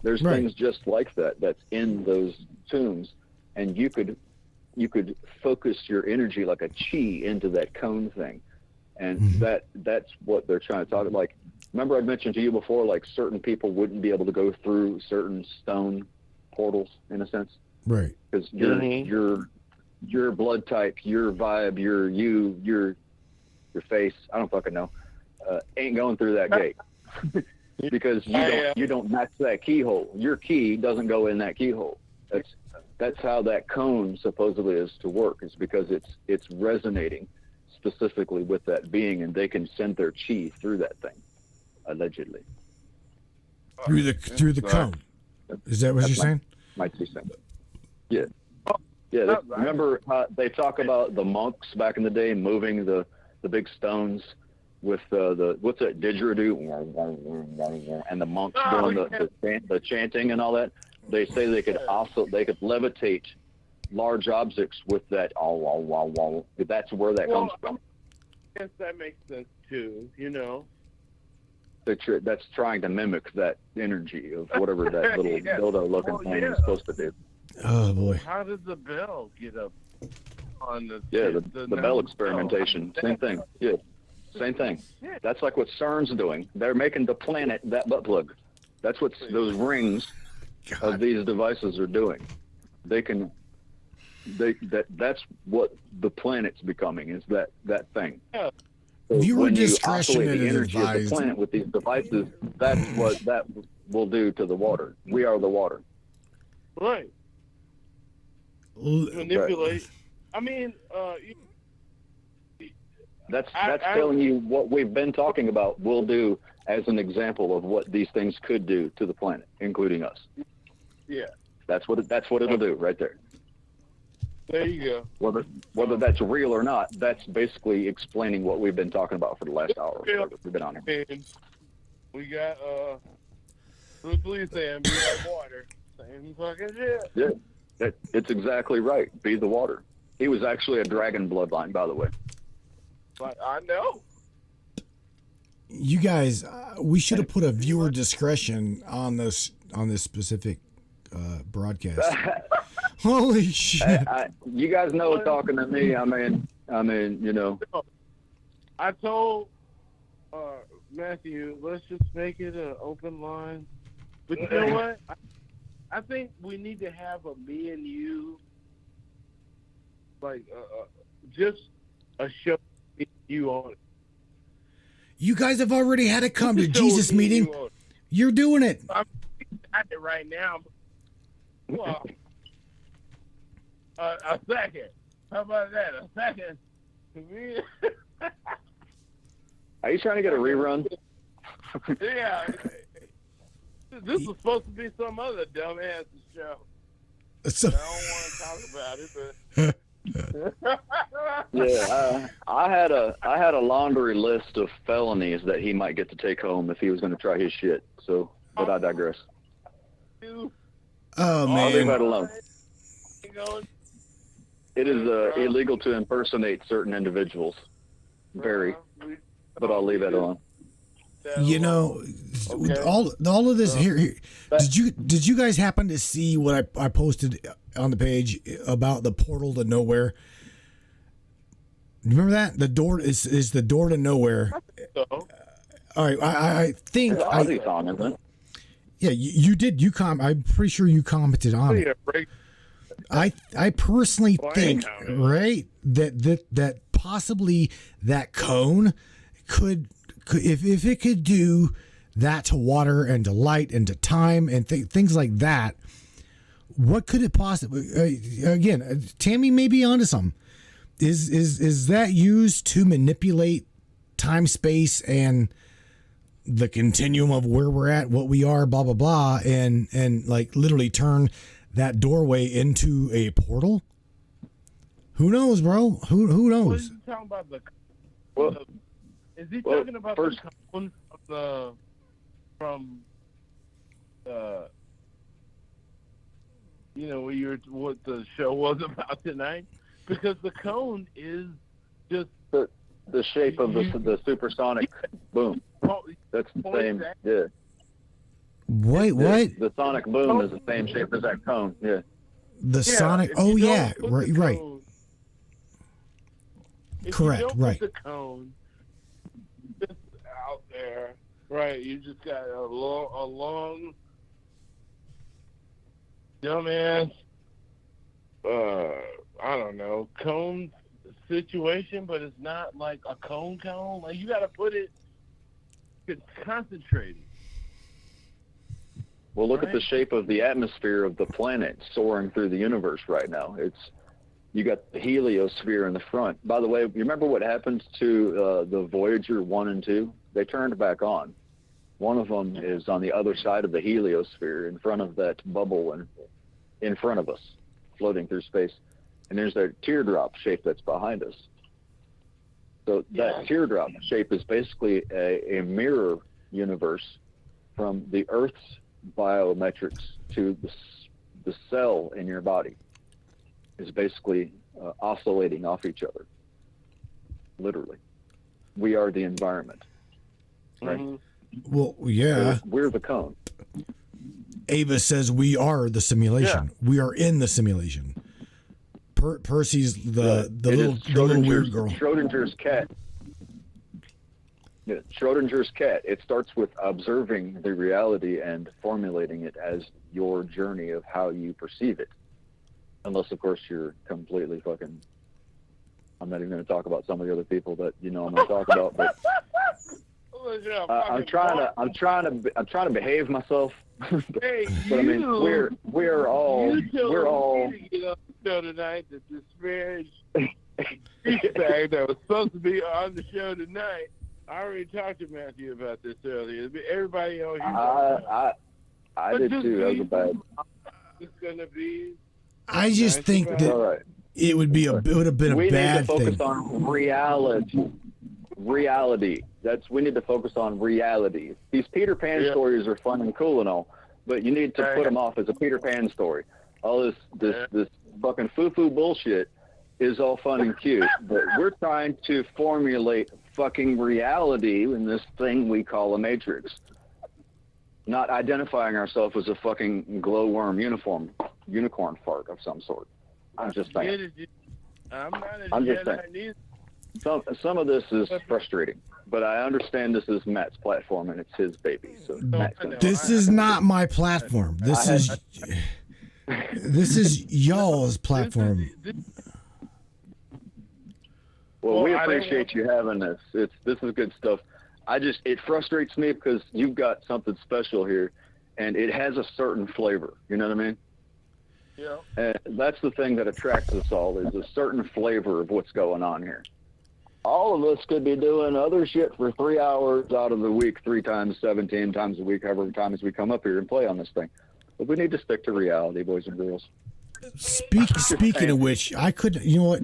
There's things just like that's in those tombs, and you could focus your energy like a chi into that cone thing, and that's what they're trying to talk about. Like, remember I mentioned to you before, like certain people wouldn't be able to go through certain stone portals, in a sense. Right. Because your blood type, your vibe, your face, I don't fucking know, ain't going through that gate. Because you don't match that keyhole. Your key doesn't go in that keyhole. That's how that cone supposedly is to work. Is because it's resonating specifically with that being, and they can send their chi through that thing, allegedly. Through the cone. Is that what you're saying? My 2 cents. Yeah. Yeah. Remember they talk about the monks back in the day moving the big stones with the what's that didgeridoo and the monks doing the chanting and all that. They say they could levitate large objects with that. That's where that comes from. Yes, that makes sense too. You know. That's trying to mimic that energy of whatever that little dildo-looking thing is supposed to do. Oh boy! How did the bell get up on the? Yeah, the bell experimentation. Same thing. Yeah, same thing. Yeah. That's like what CERN's doing. They're making the planet that butt plug. That's what those rings of these devices are doing. That's what the planet's becoming. Is that thing. Yeah. So Viewer when you discretion oscillate the is energy of the advised. planet with these devices, that's what that will do to the water. We are the water. Right. Manipulate. I mean, that's telling you what we've been talking about will do as an example of what these things could do to the planet, including us. Yeah. That's what it'll do right there. There you go. Whether that's real or not, that's basically explaining what we've been talking about for the last hour. We've been on here. And we got Bruce Lee saying, "Be like water." Same fucking shit. Yeah, it's exactly right. Be the water. He was actually a dragon bloodline, by the way. But I know. You guys, we should have put a viewer discretion on this specific broadcast. Holy shit! You guys know talking to me. I mean, you know. I told Matthew, let's just make it an open line. But you know what? I think we need to have a me and you, like, just a show with you on it. You guys have already had a come to Jesus meeting. You're doing it. I'm at it right now. Well, a second. How about that? A second. Are you trying to get a rerun? Yeah. This was supposed to be some other dumbass show. So, I don't want to talk about it, but Yeah, I had a laundry list of felonies that he might get to take home if he was going to try his shit. So, but I digress. oh I'll leave that man, alone. It is illegal to impersonate certain individuals. Very, but I'll leave that alone. you know, all of this here. Did you guys happen to see what I posted on the page about the portal to nowhere? Remember that the door is the door to nowhere. All right, I think isn't it? Yeah, you did. I'm pretty sure you commented on it. I personally think, right, that possibly that cone could if it could do that to water and to light and to time and things like that, what could it possibly? Again, Tammy may be onto something. Is that used to manipulate time, space, and the continuum of where we're at, what we are, blah blah blah, and like literally turn that doorway into a portal? Who knows, bro? Who knows? What is he talking about? Is he talking about the cone from you know what the show was about tonight? Because the cone is just the shape of the supersonic boom. That's the same. Yeah. What? The sonic boom is the same shape as that cone. Yeah. The sonic. Oh yeah. Right. Correct. Right. The cone just out there. Right. You just got a long dumbass. I don't know, cone situation, but it's not like a cone. Like you got to put it. It's concentrated. Well, look at the shape of the atmosphere of the planet soaring through the universe right now. You got the heliosphere in the front. By the way, you remember what happened to the Voyager 1 and 2? They turned back on. One of them is on the other side of the heliosphere, in front of that bubble, and in front of us, floating through space. And there's a teardrop shape that's behind us. So that teardrop shape is basically a mirror universe from the Earth's biometrics to the cell in your body is basically oscillating off each other. Literally. We are the environment. Right? Mm-hmm. Well, yeah. So we're the cone. Ava says we are the simulation. We are in the simulation. Percy's the little weird girl. Schrodinger's cat. Yeah, Schrodinger's cat. It starts with observing the reality and formulating it as your journey of how you perceive it. Unless, of course, you're completely fucking. I'm not even going to talk about some of the other people that I'm going to talk about. But I'm trying to behave myself. Hey, but I mean, we're all to get on the show tonight to disparage feedback that was supposed to be on the show tonight. I already talked to Matthew about this earlier. Everybody on here. I did too. That was a bad. It's gonna be. I just think that it would have been a bad thing. We need to focus on reality. We need to focus on reality. These Peter Pan stories are fun and cool and all, but you need to put them off as a Peter Pan story. All this fucking foo-foo bullshit is all fun and cute, but we're trying to formulate fucking reality in this thing we call a matrix. Not identifying ourselves as a fucking glowworm unicorn fart of some sort. I'm just saying. I'm just saying. Some of this is frustrating, but I understand this is Matt's platform and it's his baby. So this is not my platform. This is y'all's platform. Well, we appreciate you having this. This is good stuff. It frustrates me because you've got something special here, and it has a certain flavor. You know what I mean? Yeah. And that's the thing that attracts us all, is a certain flavor of what's going on here. All of us could be doing other shit for 3 hours out of the week, 3 times, 17 times a week, however many times we come up here and play on this thing. But we need to stick to reality, boys and girls. Speaking of which, I couldn't. You know what?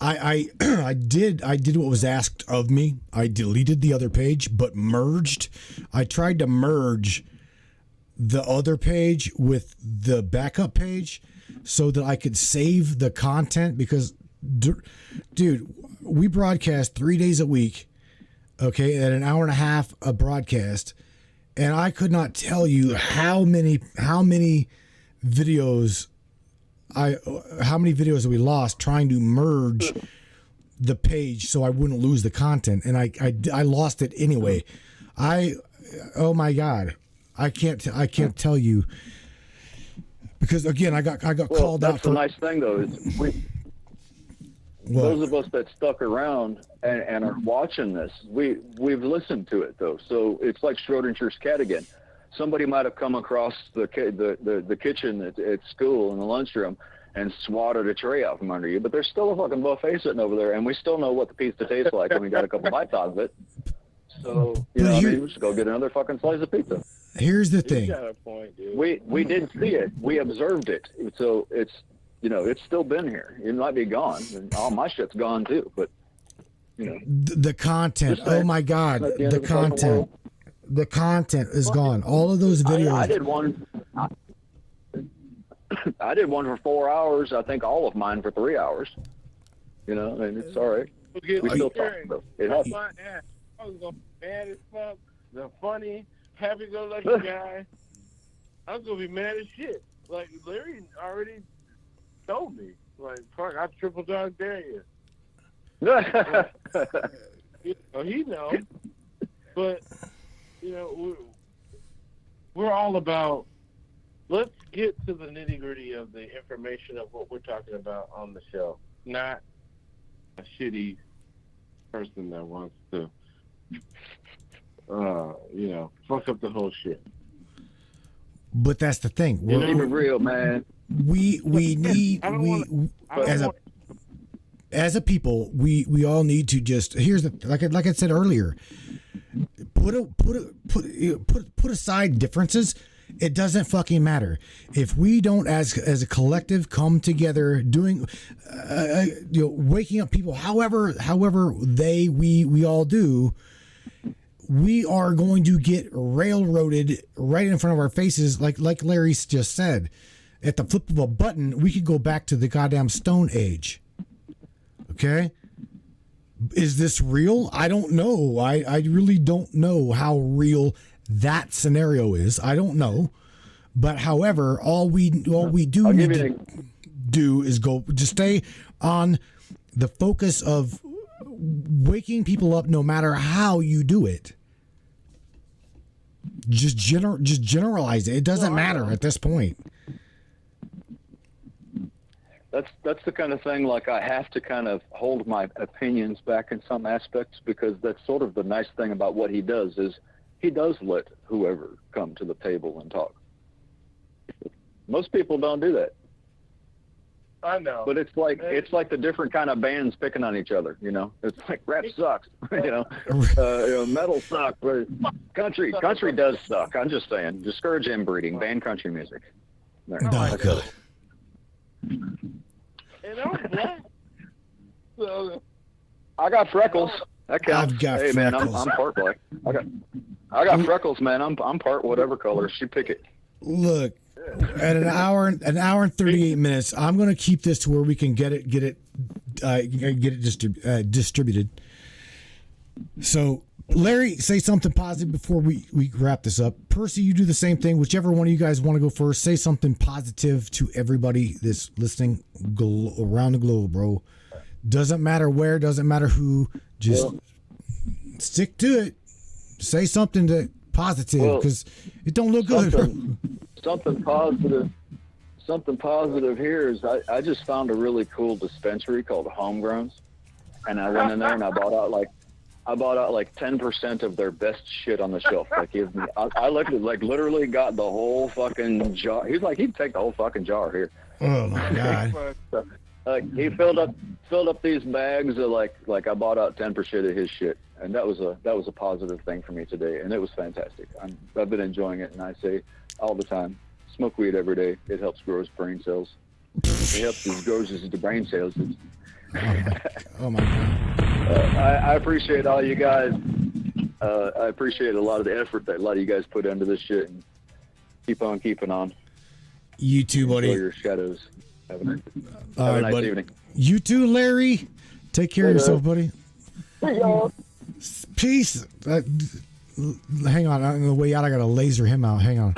I did what was asked of me. I deleted the other page, but merged. I tried to merge the other page with the backup page so that I could save the content because, dude, we broadcast 3 days a week, okay, at an hour and a half a broadcast, and I could not tell you how many videos we lost trying to merge the page so I wouldn't lose the content, and I lost it anyway. Oh my God, I can't tell you, because again I got called out. That's the nice thing though, is those of us that stuck around and are watching this, we've listened to it though, so it's like Schrodinger's cat again. Somebody might have come across the kitchen at school in the lunchroom and swatted a tray out from under you, but there's still a fucking buffet sitting over there, and we still know what the pizza tastes like, and we got a couple bites out of it. So we just go get another fucking slice of pizza. Here's the thing. Got a point, dude. We did see it. We observed it. So it's still been here. It might be gone, and all my shit's gone too. But the content. Oh my God, the content. The content is gone. All of those videos. I did one. I did one for 4 hours. I think all of mine for 3 hours. And it's all right. We still talk though. It happens. I was gonna be mad as fuck. The funny, happy-go-lucky guy. I was gonna be mad as shit. Like Larry already told me. Like, fuck, I triple dog dare you. He knows. But we're all about. Let's get to the nitty-gritty of the information of what we're talking about on the show, not a shitty person that wants to, fuck up the whole shit. But that's the thing. Keep it real, man. We need as a people, we all need to just like I said earlier, put aside differences. It doesn't fucking matter if we don't, as a collective, come together, doing, waking up people. However, we all do. We are going to get railroaded right in front of our faces, like Larry just said. At the flip of a button, we could go back to the goddamn Stone Age. Okay? Is this real? I don't know. I really don't know how real that scenario is. I don't know. But however, all we do need to do is just stay on the focus of waking people up, no matter how you do it. Just generalize it. It doesn't matter at this point. That's the kind of thing, like, I have to kind of hold my opinions back in some aspects, because that's sort of the nice thing about what he does is he does let whoever come to the table and talk. Most people don't do that. I know. But it's like the different kind of bands picking on each other, you know. It's like rap sucks, metal sucks, but country does suck. I'm just saying, discourage inbreeding, ban country music. There. Okay. And I'm black. So I got freckles. That counts. I've got hey man, freckles. I'm part black. I got freckles, man. I'm part whatever color. She pick it. Look, at an hour and 38 minutes, I'm going to keep this to where we can get it distributed. So, Larry, say something positive before we wrap this up. Percy, you do the same thing. Whichever one of you guys want to go first, say something positive to everybody that's listening around the globe, bro. Doesn't matter where, doesn't matter who. Just stick to it. Say something positive, because it don't look good. Something positive here is I just found a really cool dispensary called Homegrowns, and I went in there and I bought out like 10% of their best shit on the shelf. Like I looked at, like, literally got the whole fucking jar. He's like, he'd take the whole fucking jar here. Oh my god! So, like, he filled up these bags of like I bought out 10% of his shit, and that was a positive thing for me today, and it was fantastic. I've been enjoying it, and I say all the time, smoke weed every day. It helps grow his brain cells. It helps grows his brain cells. Oh my god! I appreciate all you guys. I appreciate a lot of the effort that a lot of you guys put into this shit, and keep on keeping on. You too, buddy. Enjoy your shadows. Have a nice buddy. evening. You too, Larry. Take care of yourself, buddy. Peace. Hang on. On the way out, I got to laser him out. Hang on.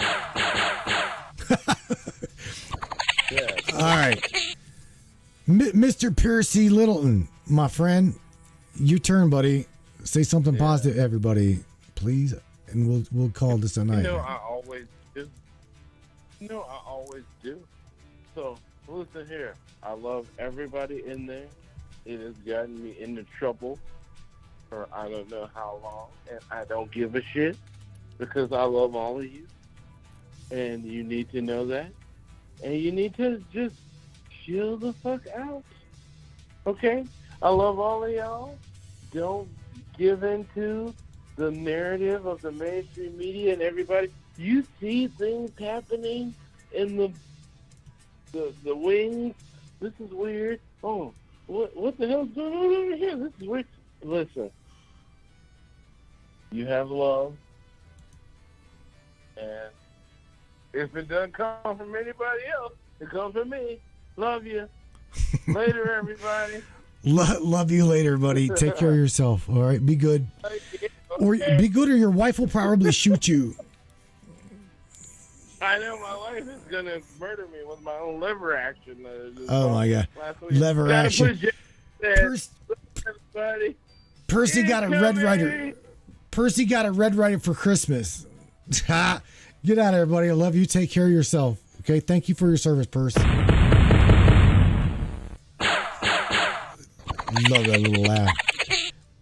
All right. Mr. Percy Littleton, my friend, your turn, buddy. Say something positive, everybody, please, and we'll call this a night. I always do. So, listen here. I love everybody in there. It has gotten me into trouble for I don't know how long, and I don't give a shit because I love all of you, and you need to know that, and you need to just chill the fuck out, okay? I love all of y'all. Don't give into the narrative of the mainstream media and everybody. You see things happening in the wings. This is weird. Oh, what the hell's going on over here? This is weird. Listen, you have love, and if it doesn't come from anybody else, it comes from me. Love you. Later, everybody. Love you later, buddy. Take care of yourself. All right, be good. Or be good, or your wife will probably shoot you. I know my wife is gonna murder me with my own liver action. Oh my god, liver action. Percy got a Red Ryder. Percy got a Red Ryder for Christmas. Get out of there, buddy. I love you. Take care of yourself. Okay, thank you for your service, Percy. Love that little laugh.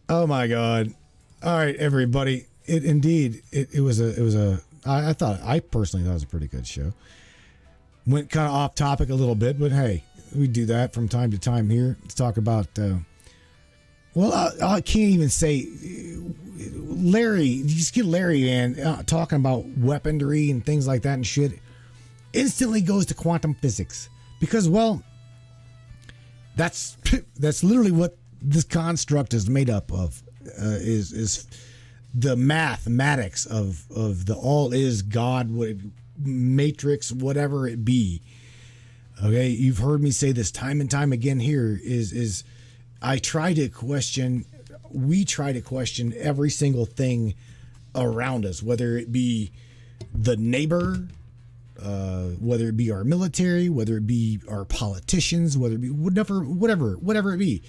Oh my god. All right, everybody. It was a I personally thought it was a pretty good show. Went kind of off topic a little bit, but hey, We do that from time to time here to talk about. I can't even say Larry. You just get Larry, man, talking about weaponry and things like that and shit. Instantly goes to quantum physics because, well, that's literally what this construct is made up of. Is the mathematics of the all is God, matrix, whatever it be. Okay, you've heard me say this time and time again here is we try to question every single thing around us, whether it be the neighbor, whether it be our military, whether it be our politicians, whether it be whatever it be.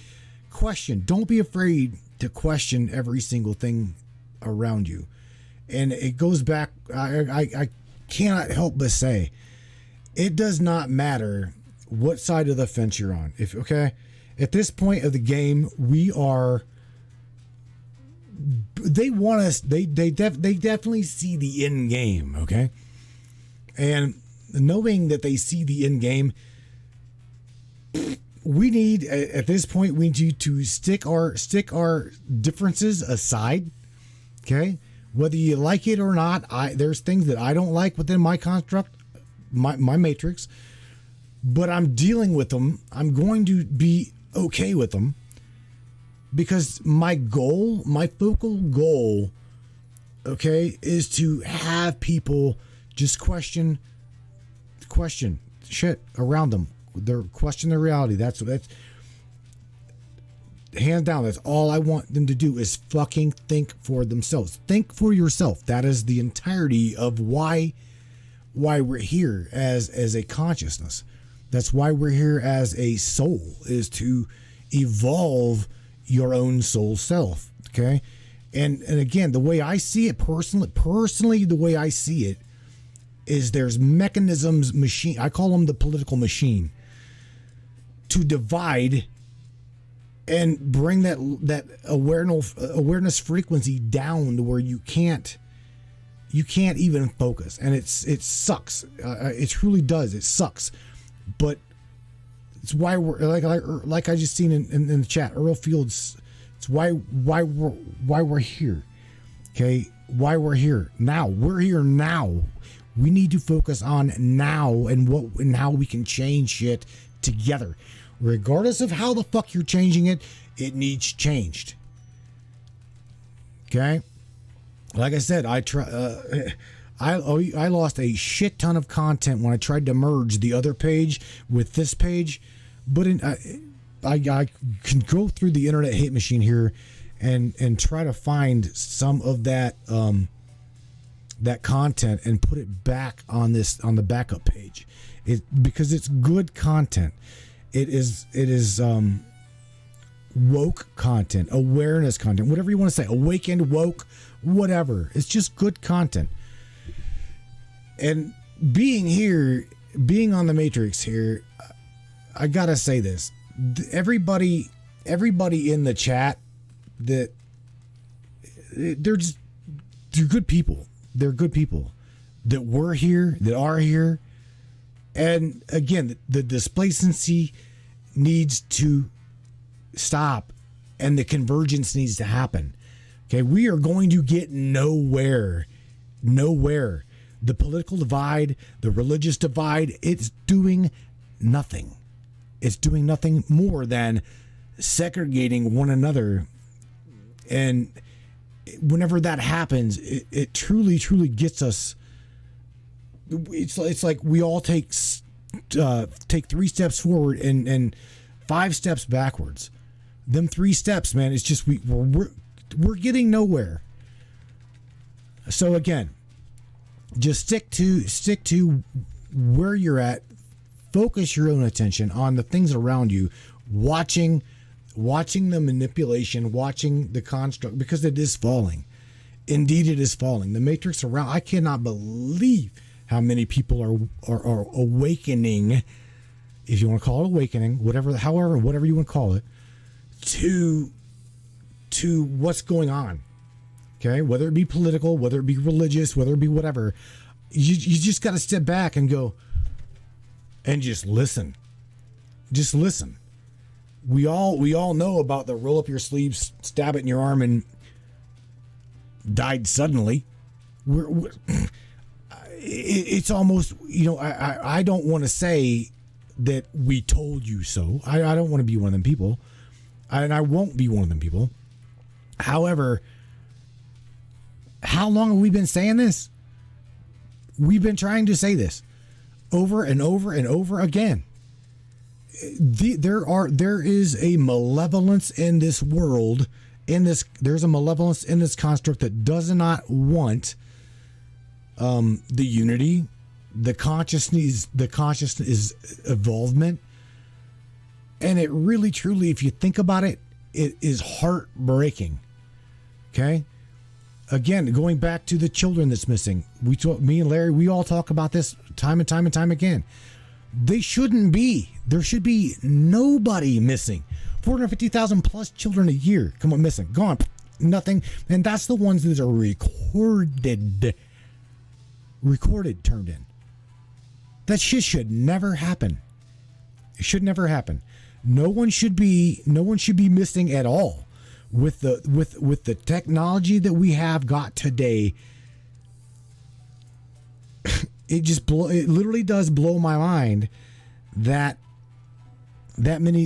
Question. Don't be afraid to question every single thing around you. And it goes back, I cannot help but say, it does not matter what side of the fence you're on. At this point of the game, they want us, they definitely see the end game, okay? And knowing that they see the end game, we need, at this point, we need to stick our differences aside, okay? Whether you like it or not, there's things that I don't like within my construct, my matrix, but I'm dealing with them. I'm going to be okay with them because my focal goal, okay, is to have people just question shit around them. They're question their reality. That's hands down. That's all I want them to do is fucking think for themselves. Think for yourself. That is the entirety of why we're here as a consciousness. That's why we're here as a soul, is to evolve your own soul self. Okay. And again, the way I see it personally, the way I see it is there's mechanisms, machine. I call them the political machine, to divide and bring that awareness frequency down to where you can't even focus. And it sucks. It truly does. It sucks. But it's why we're like I just seen in the chat, Earl Fields. It's why we're here. Okay, why we're here now. We're here now. We need to focus on now and how we can change shit together. Regardless of how the fuck you're changing it, it needs changed. Okay? Like I said, I lost a shit ton of content when I tried to merge the other page with this page, but I can go through the internet hate machine here and try to find some of that that content and put it back on the backup page. Because it's good content. It is woke content, awareness content, whatever you want to say, awakened, woke, whatever. It's just good content. And being on the Matrix here, I gotta say this: everybody in the chat, they're good people. They're good people that were here, that are here. And again, the displacency needs to stop and the convergence needs to happen. Okay, we are going to get nowhere. The political divide, the religious divide, it's doing nothing. It's doing nothing more than segregating one another. And whenever that happens, it truly gets us. It's like we all take 3 steps forward and 5 steps backwards. Them 3 steps, man, it's just we're getting nowhere. So again, just stick to where you're at. Focus your own attention on the things around you, watching the manipulation, watching the construct, because it is falling. Indeed, it is falling. The matrix around. I cannot believe how many people are awakening, if you want to call it awakening, whatever you want to call it, to what's going on. Okay, whether it be political, whether it be religious, whether it be whatever, you just got to step back and go and just listen. Just listen. We all know about the roll up your sleeves, stab it in your arm, and died suddenly. It's almost, I don't want to say that we told you so. I don't want to be one of them people, and I won't be one of them people. However, how long have we been saying this? We've been trying to say this over and over and over again. There is a malevolence in this world. There's a malevolence in this construct that does not want the unity, the consciousness evolvement, and it really, truly, if you think about it, it is heartbreaking. Okay. Again, going back to the children that's missing, me and Larry, we all talk about this time and time and time again. They shouldn't be. There should be nobody missing. 450,000 plus children a year come on missing, gone, nothing, and that's the ones that are recorded, turned in. That shit should never happen. It should never happen. No one should be missing at all. With the technology that we have got today, it literally does blow my mind that many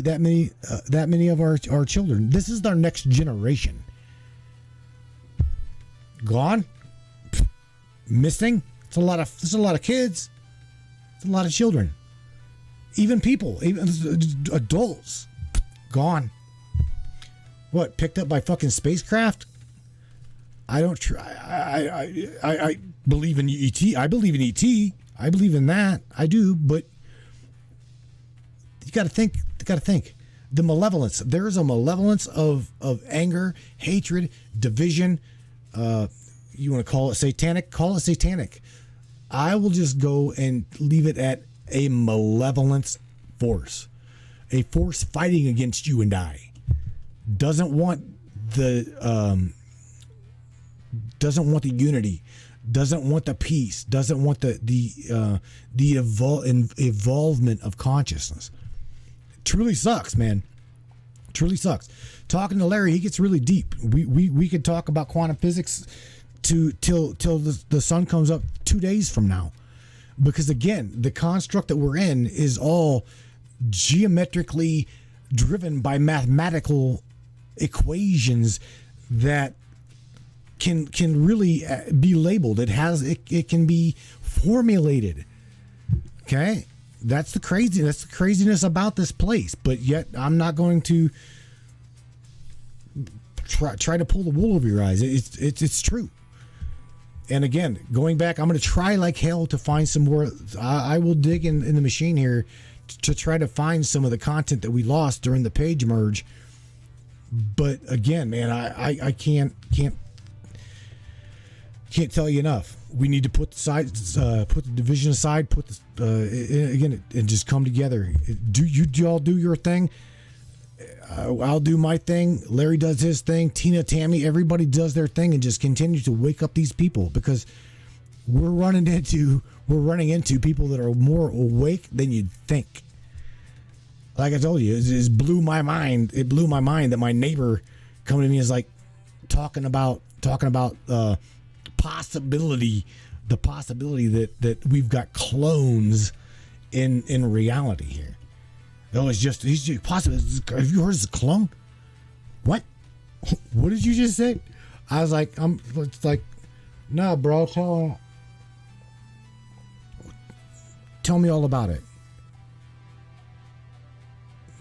of our children, this is our next generation, gone, missing. It's a lot of kids. It's a lot of children, even adults, gone. What, picked up by fucking spacecraft? I don't try. I believe in ET. I believe in ET. I believe in that. I do, but you got to think. The malevolence. There is a malevolence of anger, hatred, division. You want to call it satanic? Call it satanic. I will just go and leave it at a malevolence force, a force fighting against you and I. Doesn't want the unity, doesn't want the peace, doesn't want the evolvement of consciousness. Truly sucks, man. Truly sucks. Talking to Larry, he gets really deep. We could talk about quantum physics till the sun comes up 2 days from now, because again, the construct that we're in is all geometrically driven by mathematical equations that can really be labeled. It can be formulated. Okay, that's the craziness about this place. But yet, I'm not going to try to pull the wool over your eyes. It's true. And again, going back, I'm going to try like hell to find some more. I will dig in the machine here to try to find some of the content that we lost during the page merge. But again, man, I can't tell you enough. We need to put the division aside, again, and just come together. You all do your thing. I'll do my thing. Larry does his thing. Tina, Tammy, everybody does their thing, and just continue to wake up these people, because we're running into people that are more awake than you'd think. Like I told you, it blew my mind. It blew my mind that my neighbor coming to me is like talking about the possibility that we've got clones in reality here. Oh, he's just possible. Have you heard of a clone? What? What did you just say? I was like, it's like, no, bro. Tell me all about it.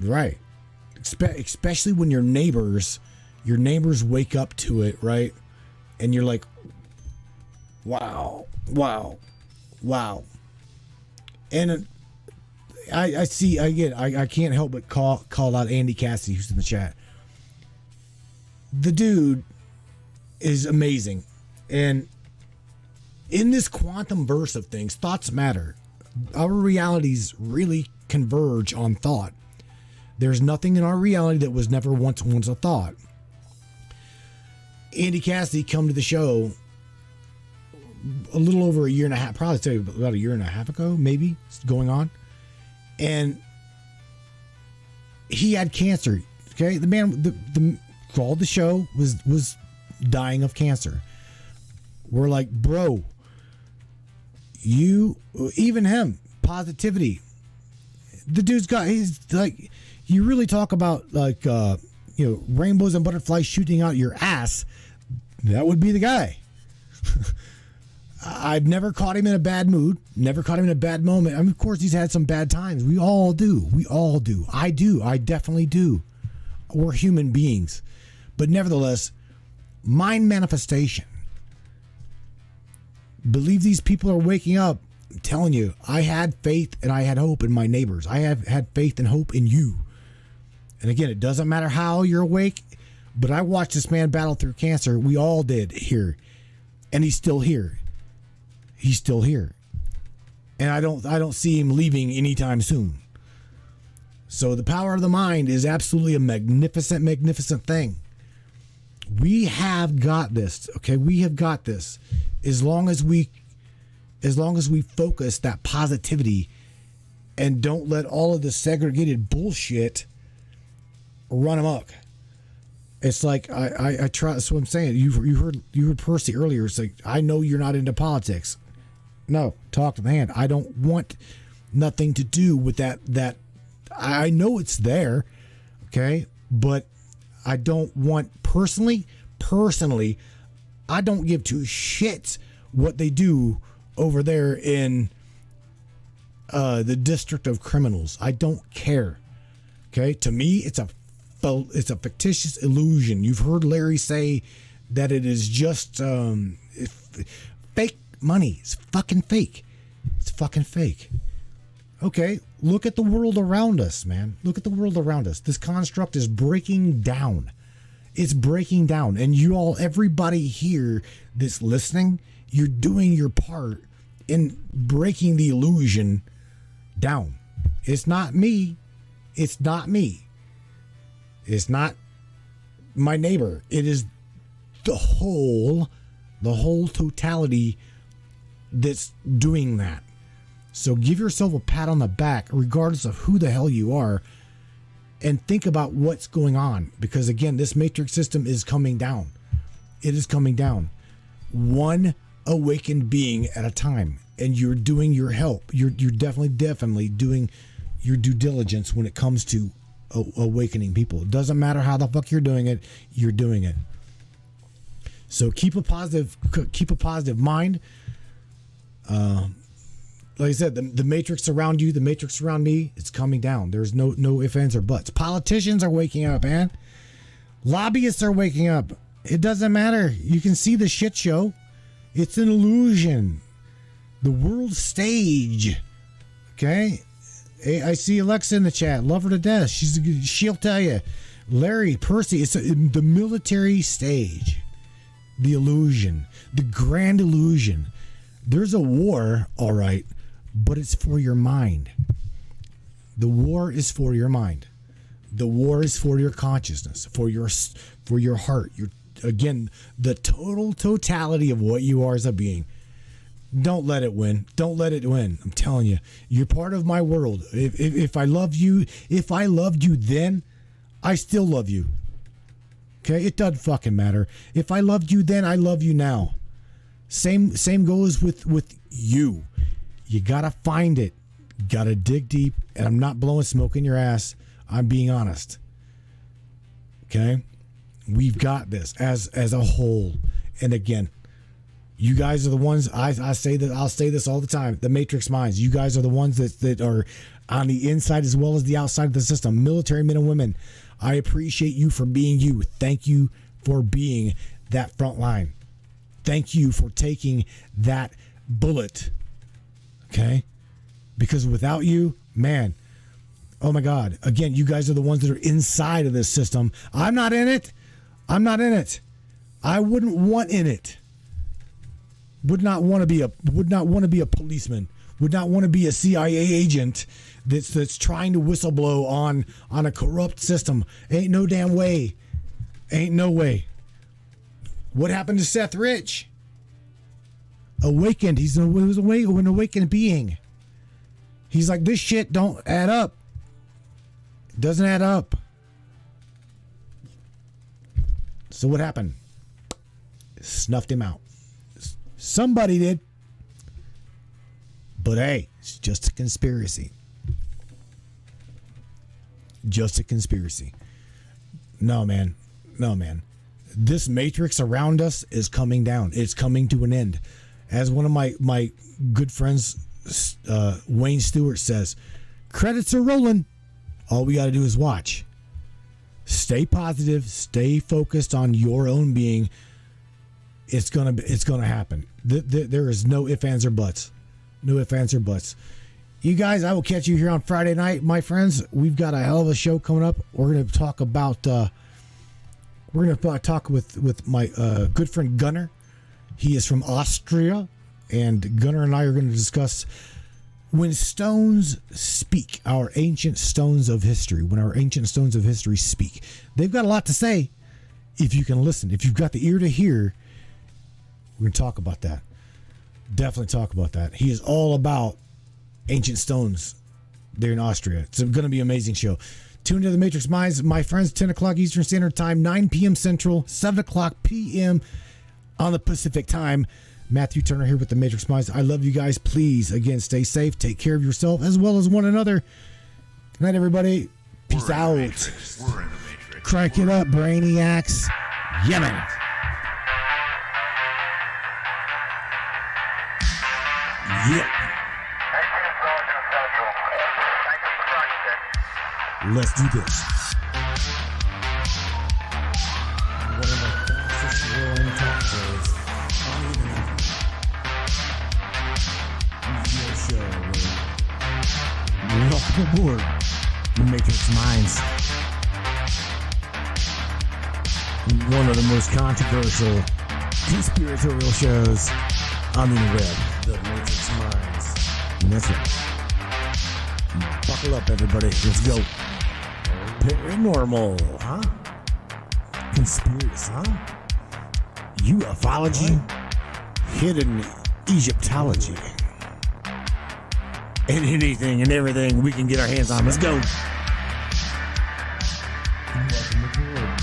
Right. Especially when your neighbors wake up to it, right? And you're like, wow. And I see, again, I can't help but call out Andy Cassidy, who's in the chat. The dude is amazing. And in this quantum verse of things, thoughts matter. Our realities really converge on thought. There's nothing in our reality that was never once a thought. Andy Cassidy come to the show a little over a year and a half, probably say about a year and a half ago, maybe, going on. And he had cancer. Okay, the man the called the show was dying of cancer. We're like, bro, you, even him, positivity. The dude's got, he's like, you really talk about like, rainbows and butterflies shooting out your ass. That would be the guy. I've never caught him in a bad mood, never caught him in a bad moment. I mean, of course, he's had some bad times. We all do. I do. I definitely do. We're human beings. But nevertheless, mind manifestation. Believe these people are waking up. I'm telling you, I had faith and I had hope in my neighbors. I have had faith and hope in you. And again, it doesn't matter how you're awake, but I watched this man battle through cancer. We all did here. And he's still here. He's still here. And I don't see him leaving anytime soon. So the power of the mind is absolutely a magnificent, magnificent thing. We have got this. Okay, we have got this. As long as we focus that positivity and don't let all of the segregated bullshit run amok. It's like I try. That's what I'm saying. You heard Percy earlier. It's like, I know you're not into politics. No, talk to the hand. I don't want nothing to do with that. I know it's there, okay, but I don't want personally, I don't give two shits what they do over there in the District of Criminals. I don't care. Okay, to me, it's a fictitious illusion. You've heard Larry say that it is just fake money. It's fucking fake. It's fucking fake. Okay, look at the world around us, man. Look at the world around us. This construct is breaking down. It's breaking down. And you all, everybody here that's listening, you're doing your part in breaking the illusion down. It's not me. It's not me. It's not my neighbor. It is the whole totality that's doing that. So give yourself a pat on the back, regardless of who the hell you are, and think about what's going on. Because again, this matrix system is coming down. It is coming down. One awakened being at a time. And you're doing your help. You're definitely doing your due diligence when it comes to awakening people. It doesn't matter how the fuck you're doing it. You're doing it. So keep a positive mind. Like I said, the matrix around you, the matrix around me, it's coming down. There's no ifs, ands, or buts. Politicians are waking up, man. Lobbyists are waking up. It doesn't matter. You can see the shit show. It's an illusion. The world stage. Okay? Hey, I see Alexa in the chat. Love her to death. She'll tell you. Larry, Percy, it's the military stage. The illusion. The grand illusion. There's a war, all right, but it's for your mind. The war is for your mind. The war is for your consciousness, for your heart. Again, the totality of what you are as a being. Don't let it win. Don't let it win. I'm telling you, you're part of my world. If I loved you then, I still love you. Okay, it doesn't fucking matter. If I loved you then, I love you now. Same goes with you. You gotta find it. You gotta dig deep. And I'm not blowing smoke in your ass. I'm being honest. Okay? We've got this as a whole. And again, you guys are the ones, I say that, I'll say this all the time, the matrix minds. You guys are the ones that are on the inside as well as the outside of the system. Military men and women, I appreciate you for being you. Thank you for being that front line. Thank you for taking that bullet. Okay? Because without you, man, oh my God. Again, you guys are the ones that are inside of this system. I'm not in it. I wouldn't want in it. Would not want to be a policeman. Would not want to be a CIA agent that's trying to whistleblow on a corrupt system. Ain't no damn way. Ain't no way. What happened to Seth Rich? Awakened. He was an awakened being. He's like, this shit don't add up. It doesn't add up. So what happened? Snuffed him out. Somebody did. But hey, it's just a conspiracy. Just a conspiracy. No, man. No, man. This matrix around us is coming down. It's coming to an end. As one of my good friends, Wayne Stewart, says, credits are rolling. All we got to do is watch. Stay positive. Stay focused on your own being. It's gonna happen. There is no ifs, ands, or buts. No ifs, ands, or buts. You guys, I will catch you here on Friday night, my friends. We've got a hell of a show coming up. We're going to talk about. We're going to talk with my good friend Gunnar. He is from Austria, and Gunnar and I are going to discuss when stones speak. Our ancient stones of history. When our ancient stones of history speak, they've got a lot to say. If you can listen, if you've got the ear to hear, we're going to talk about that. Definitely talk about that. He is all about ancient stones there in Austria. It's going to be an amazing show. Tune into the Matrix Minds, my friends, 10 o'clock Eastern Standard Time, 9 p.m. Central, 7 o'clock p.m. on the Pacific Time. Matthew Turner here with the Matrix Minds. I love you guys. Please, again, stay safe. Take care of yourself as well as one another. Good night, everybody. Peace out. We're in the Matrix. Crank it up, Brainiacs. Yeah, man. Yeah. Let's do this. One of the fastest growing talk shows on the internet. Your show. Welcome aboard the Matrix Minds. One of the most controversial conspiratorial shows on the web. The Matrix Minds. And that's right. Buckle up, everybody. Let's go. Paranormal, huh? Conspiracy, huh? Ufology, hidden Egyptology, and anything and everything we can get our hands on. Let's go. Welcome aboard.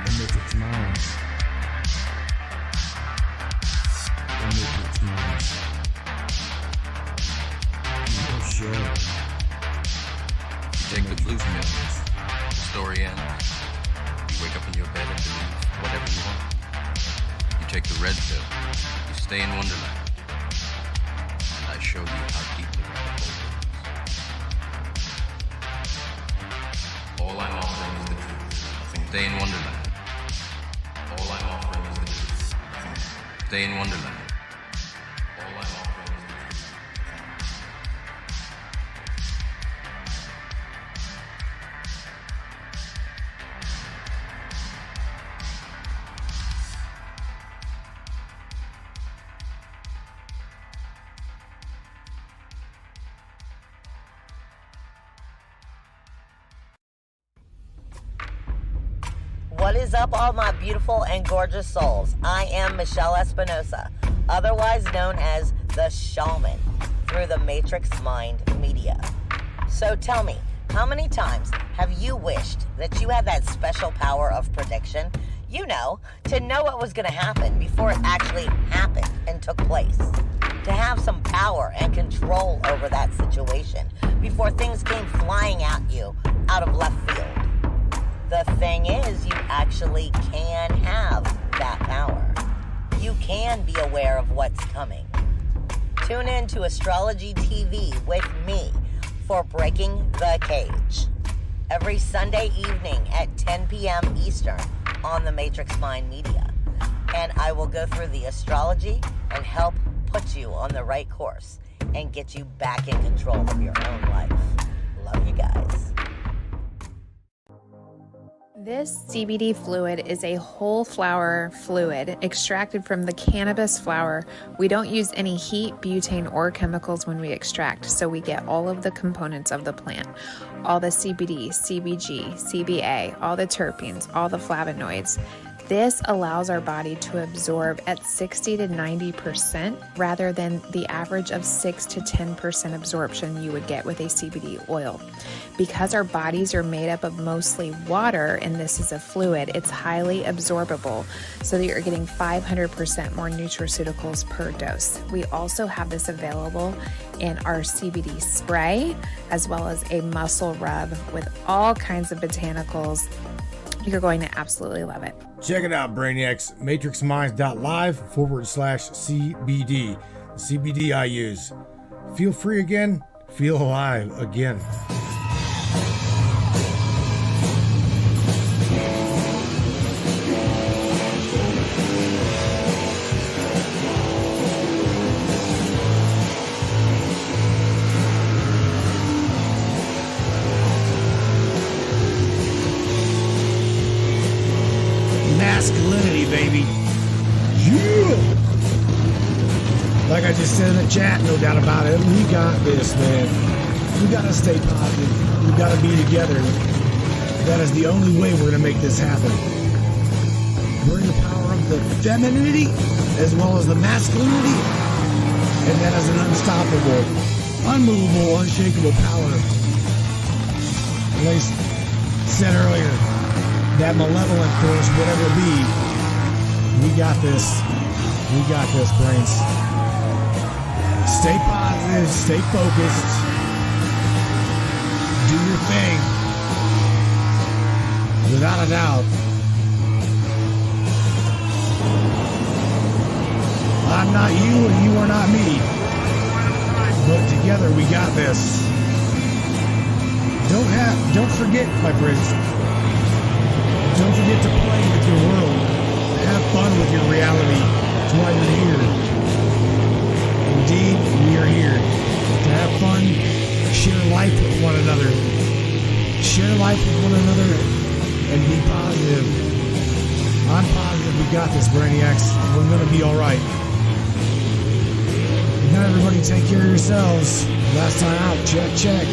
The Matrix Minds. The Matrix Minds. Sure. You take the blue pills, the story ends. You wake up in your bed and believe whatever you want. You take the red pill, you stay in Wonderland. And I show you how deep the rabbit hole is. All I'm offering is the truth. Stay in Wonderland. All I'm offering is the truth. Stay in Wonderland. All I'm offering is the truth. What is up, all my beautiful and gorgeous souls? I am Michelle Espinosa, otherwise known as the Shaman, through the Matrix Mind Media. So tell me, how many times have you wished that you had that special power of prediction? You know, to know what was going to happen before it actually happened and took place. To have some power and control over that situation before things came flying at you out of left field. The thing is, you actually can have that power. You can be aware of what's coming. Tune in to Astrology TV with me for Breaking the Cage. Every Sunday evening at 10 p.m. Eastern on the Matrix Mind Media. And I will go through the astrology and help put you on the right course and get you back in control of your own life. Love you guys. This CBD fluid is a whole flower fluid extracted from the cannabis flower. We don't use any heat, butane, or chemicals when we extract, so we get all of the components of the plant. All the CBD, CBG, CBA, all the terpenes, all the flavonoids. This allows our body to absorb at 60 to 90% rather than the average of 6 to 10% absorption you would get with a CBD oil. Because our bodies are made up of mostly water and this is a fluid, it's highly absorbable so that you're getting 500% more nutraceuticals per dose. We also have this available in our CBD spray as well as a muscle rub with all kinds of botanicals. You're going to absolutely love it. Check it out, Brainiacs. MatrixMinds.live/CBD. The CBD I use. Feel free again. Feel alive again. Masculinity, baby. Yeah. Like I just said in the chat, no doubt about it. We got this, man. We gotta stay positive. We gotta be together. That is the only way we're gonna make this happen. We're in the power of the femininity as well as the masculinity, and that is an unstoppable, unmovable, unshakable power. Like I said earlier, that malevolent force, whatever it be, we got this. We got this, brains. Stay positive, stay focused, do your thing. Without a doubt, I'm not you and you are not me, but together we got this. Don't forget, my friends. Don't forget to play with your world. Have fun with your reality. That's why you're here. Indeed, we are here to have fun, share life with one another. Share life with one another and be positive. I'm positive we got this, Brainiacs. We're going to be all right. Good night, everybody. Take care of yourselves. Last time out. Check, check.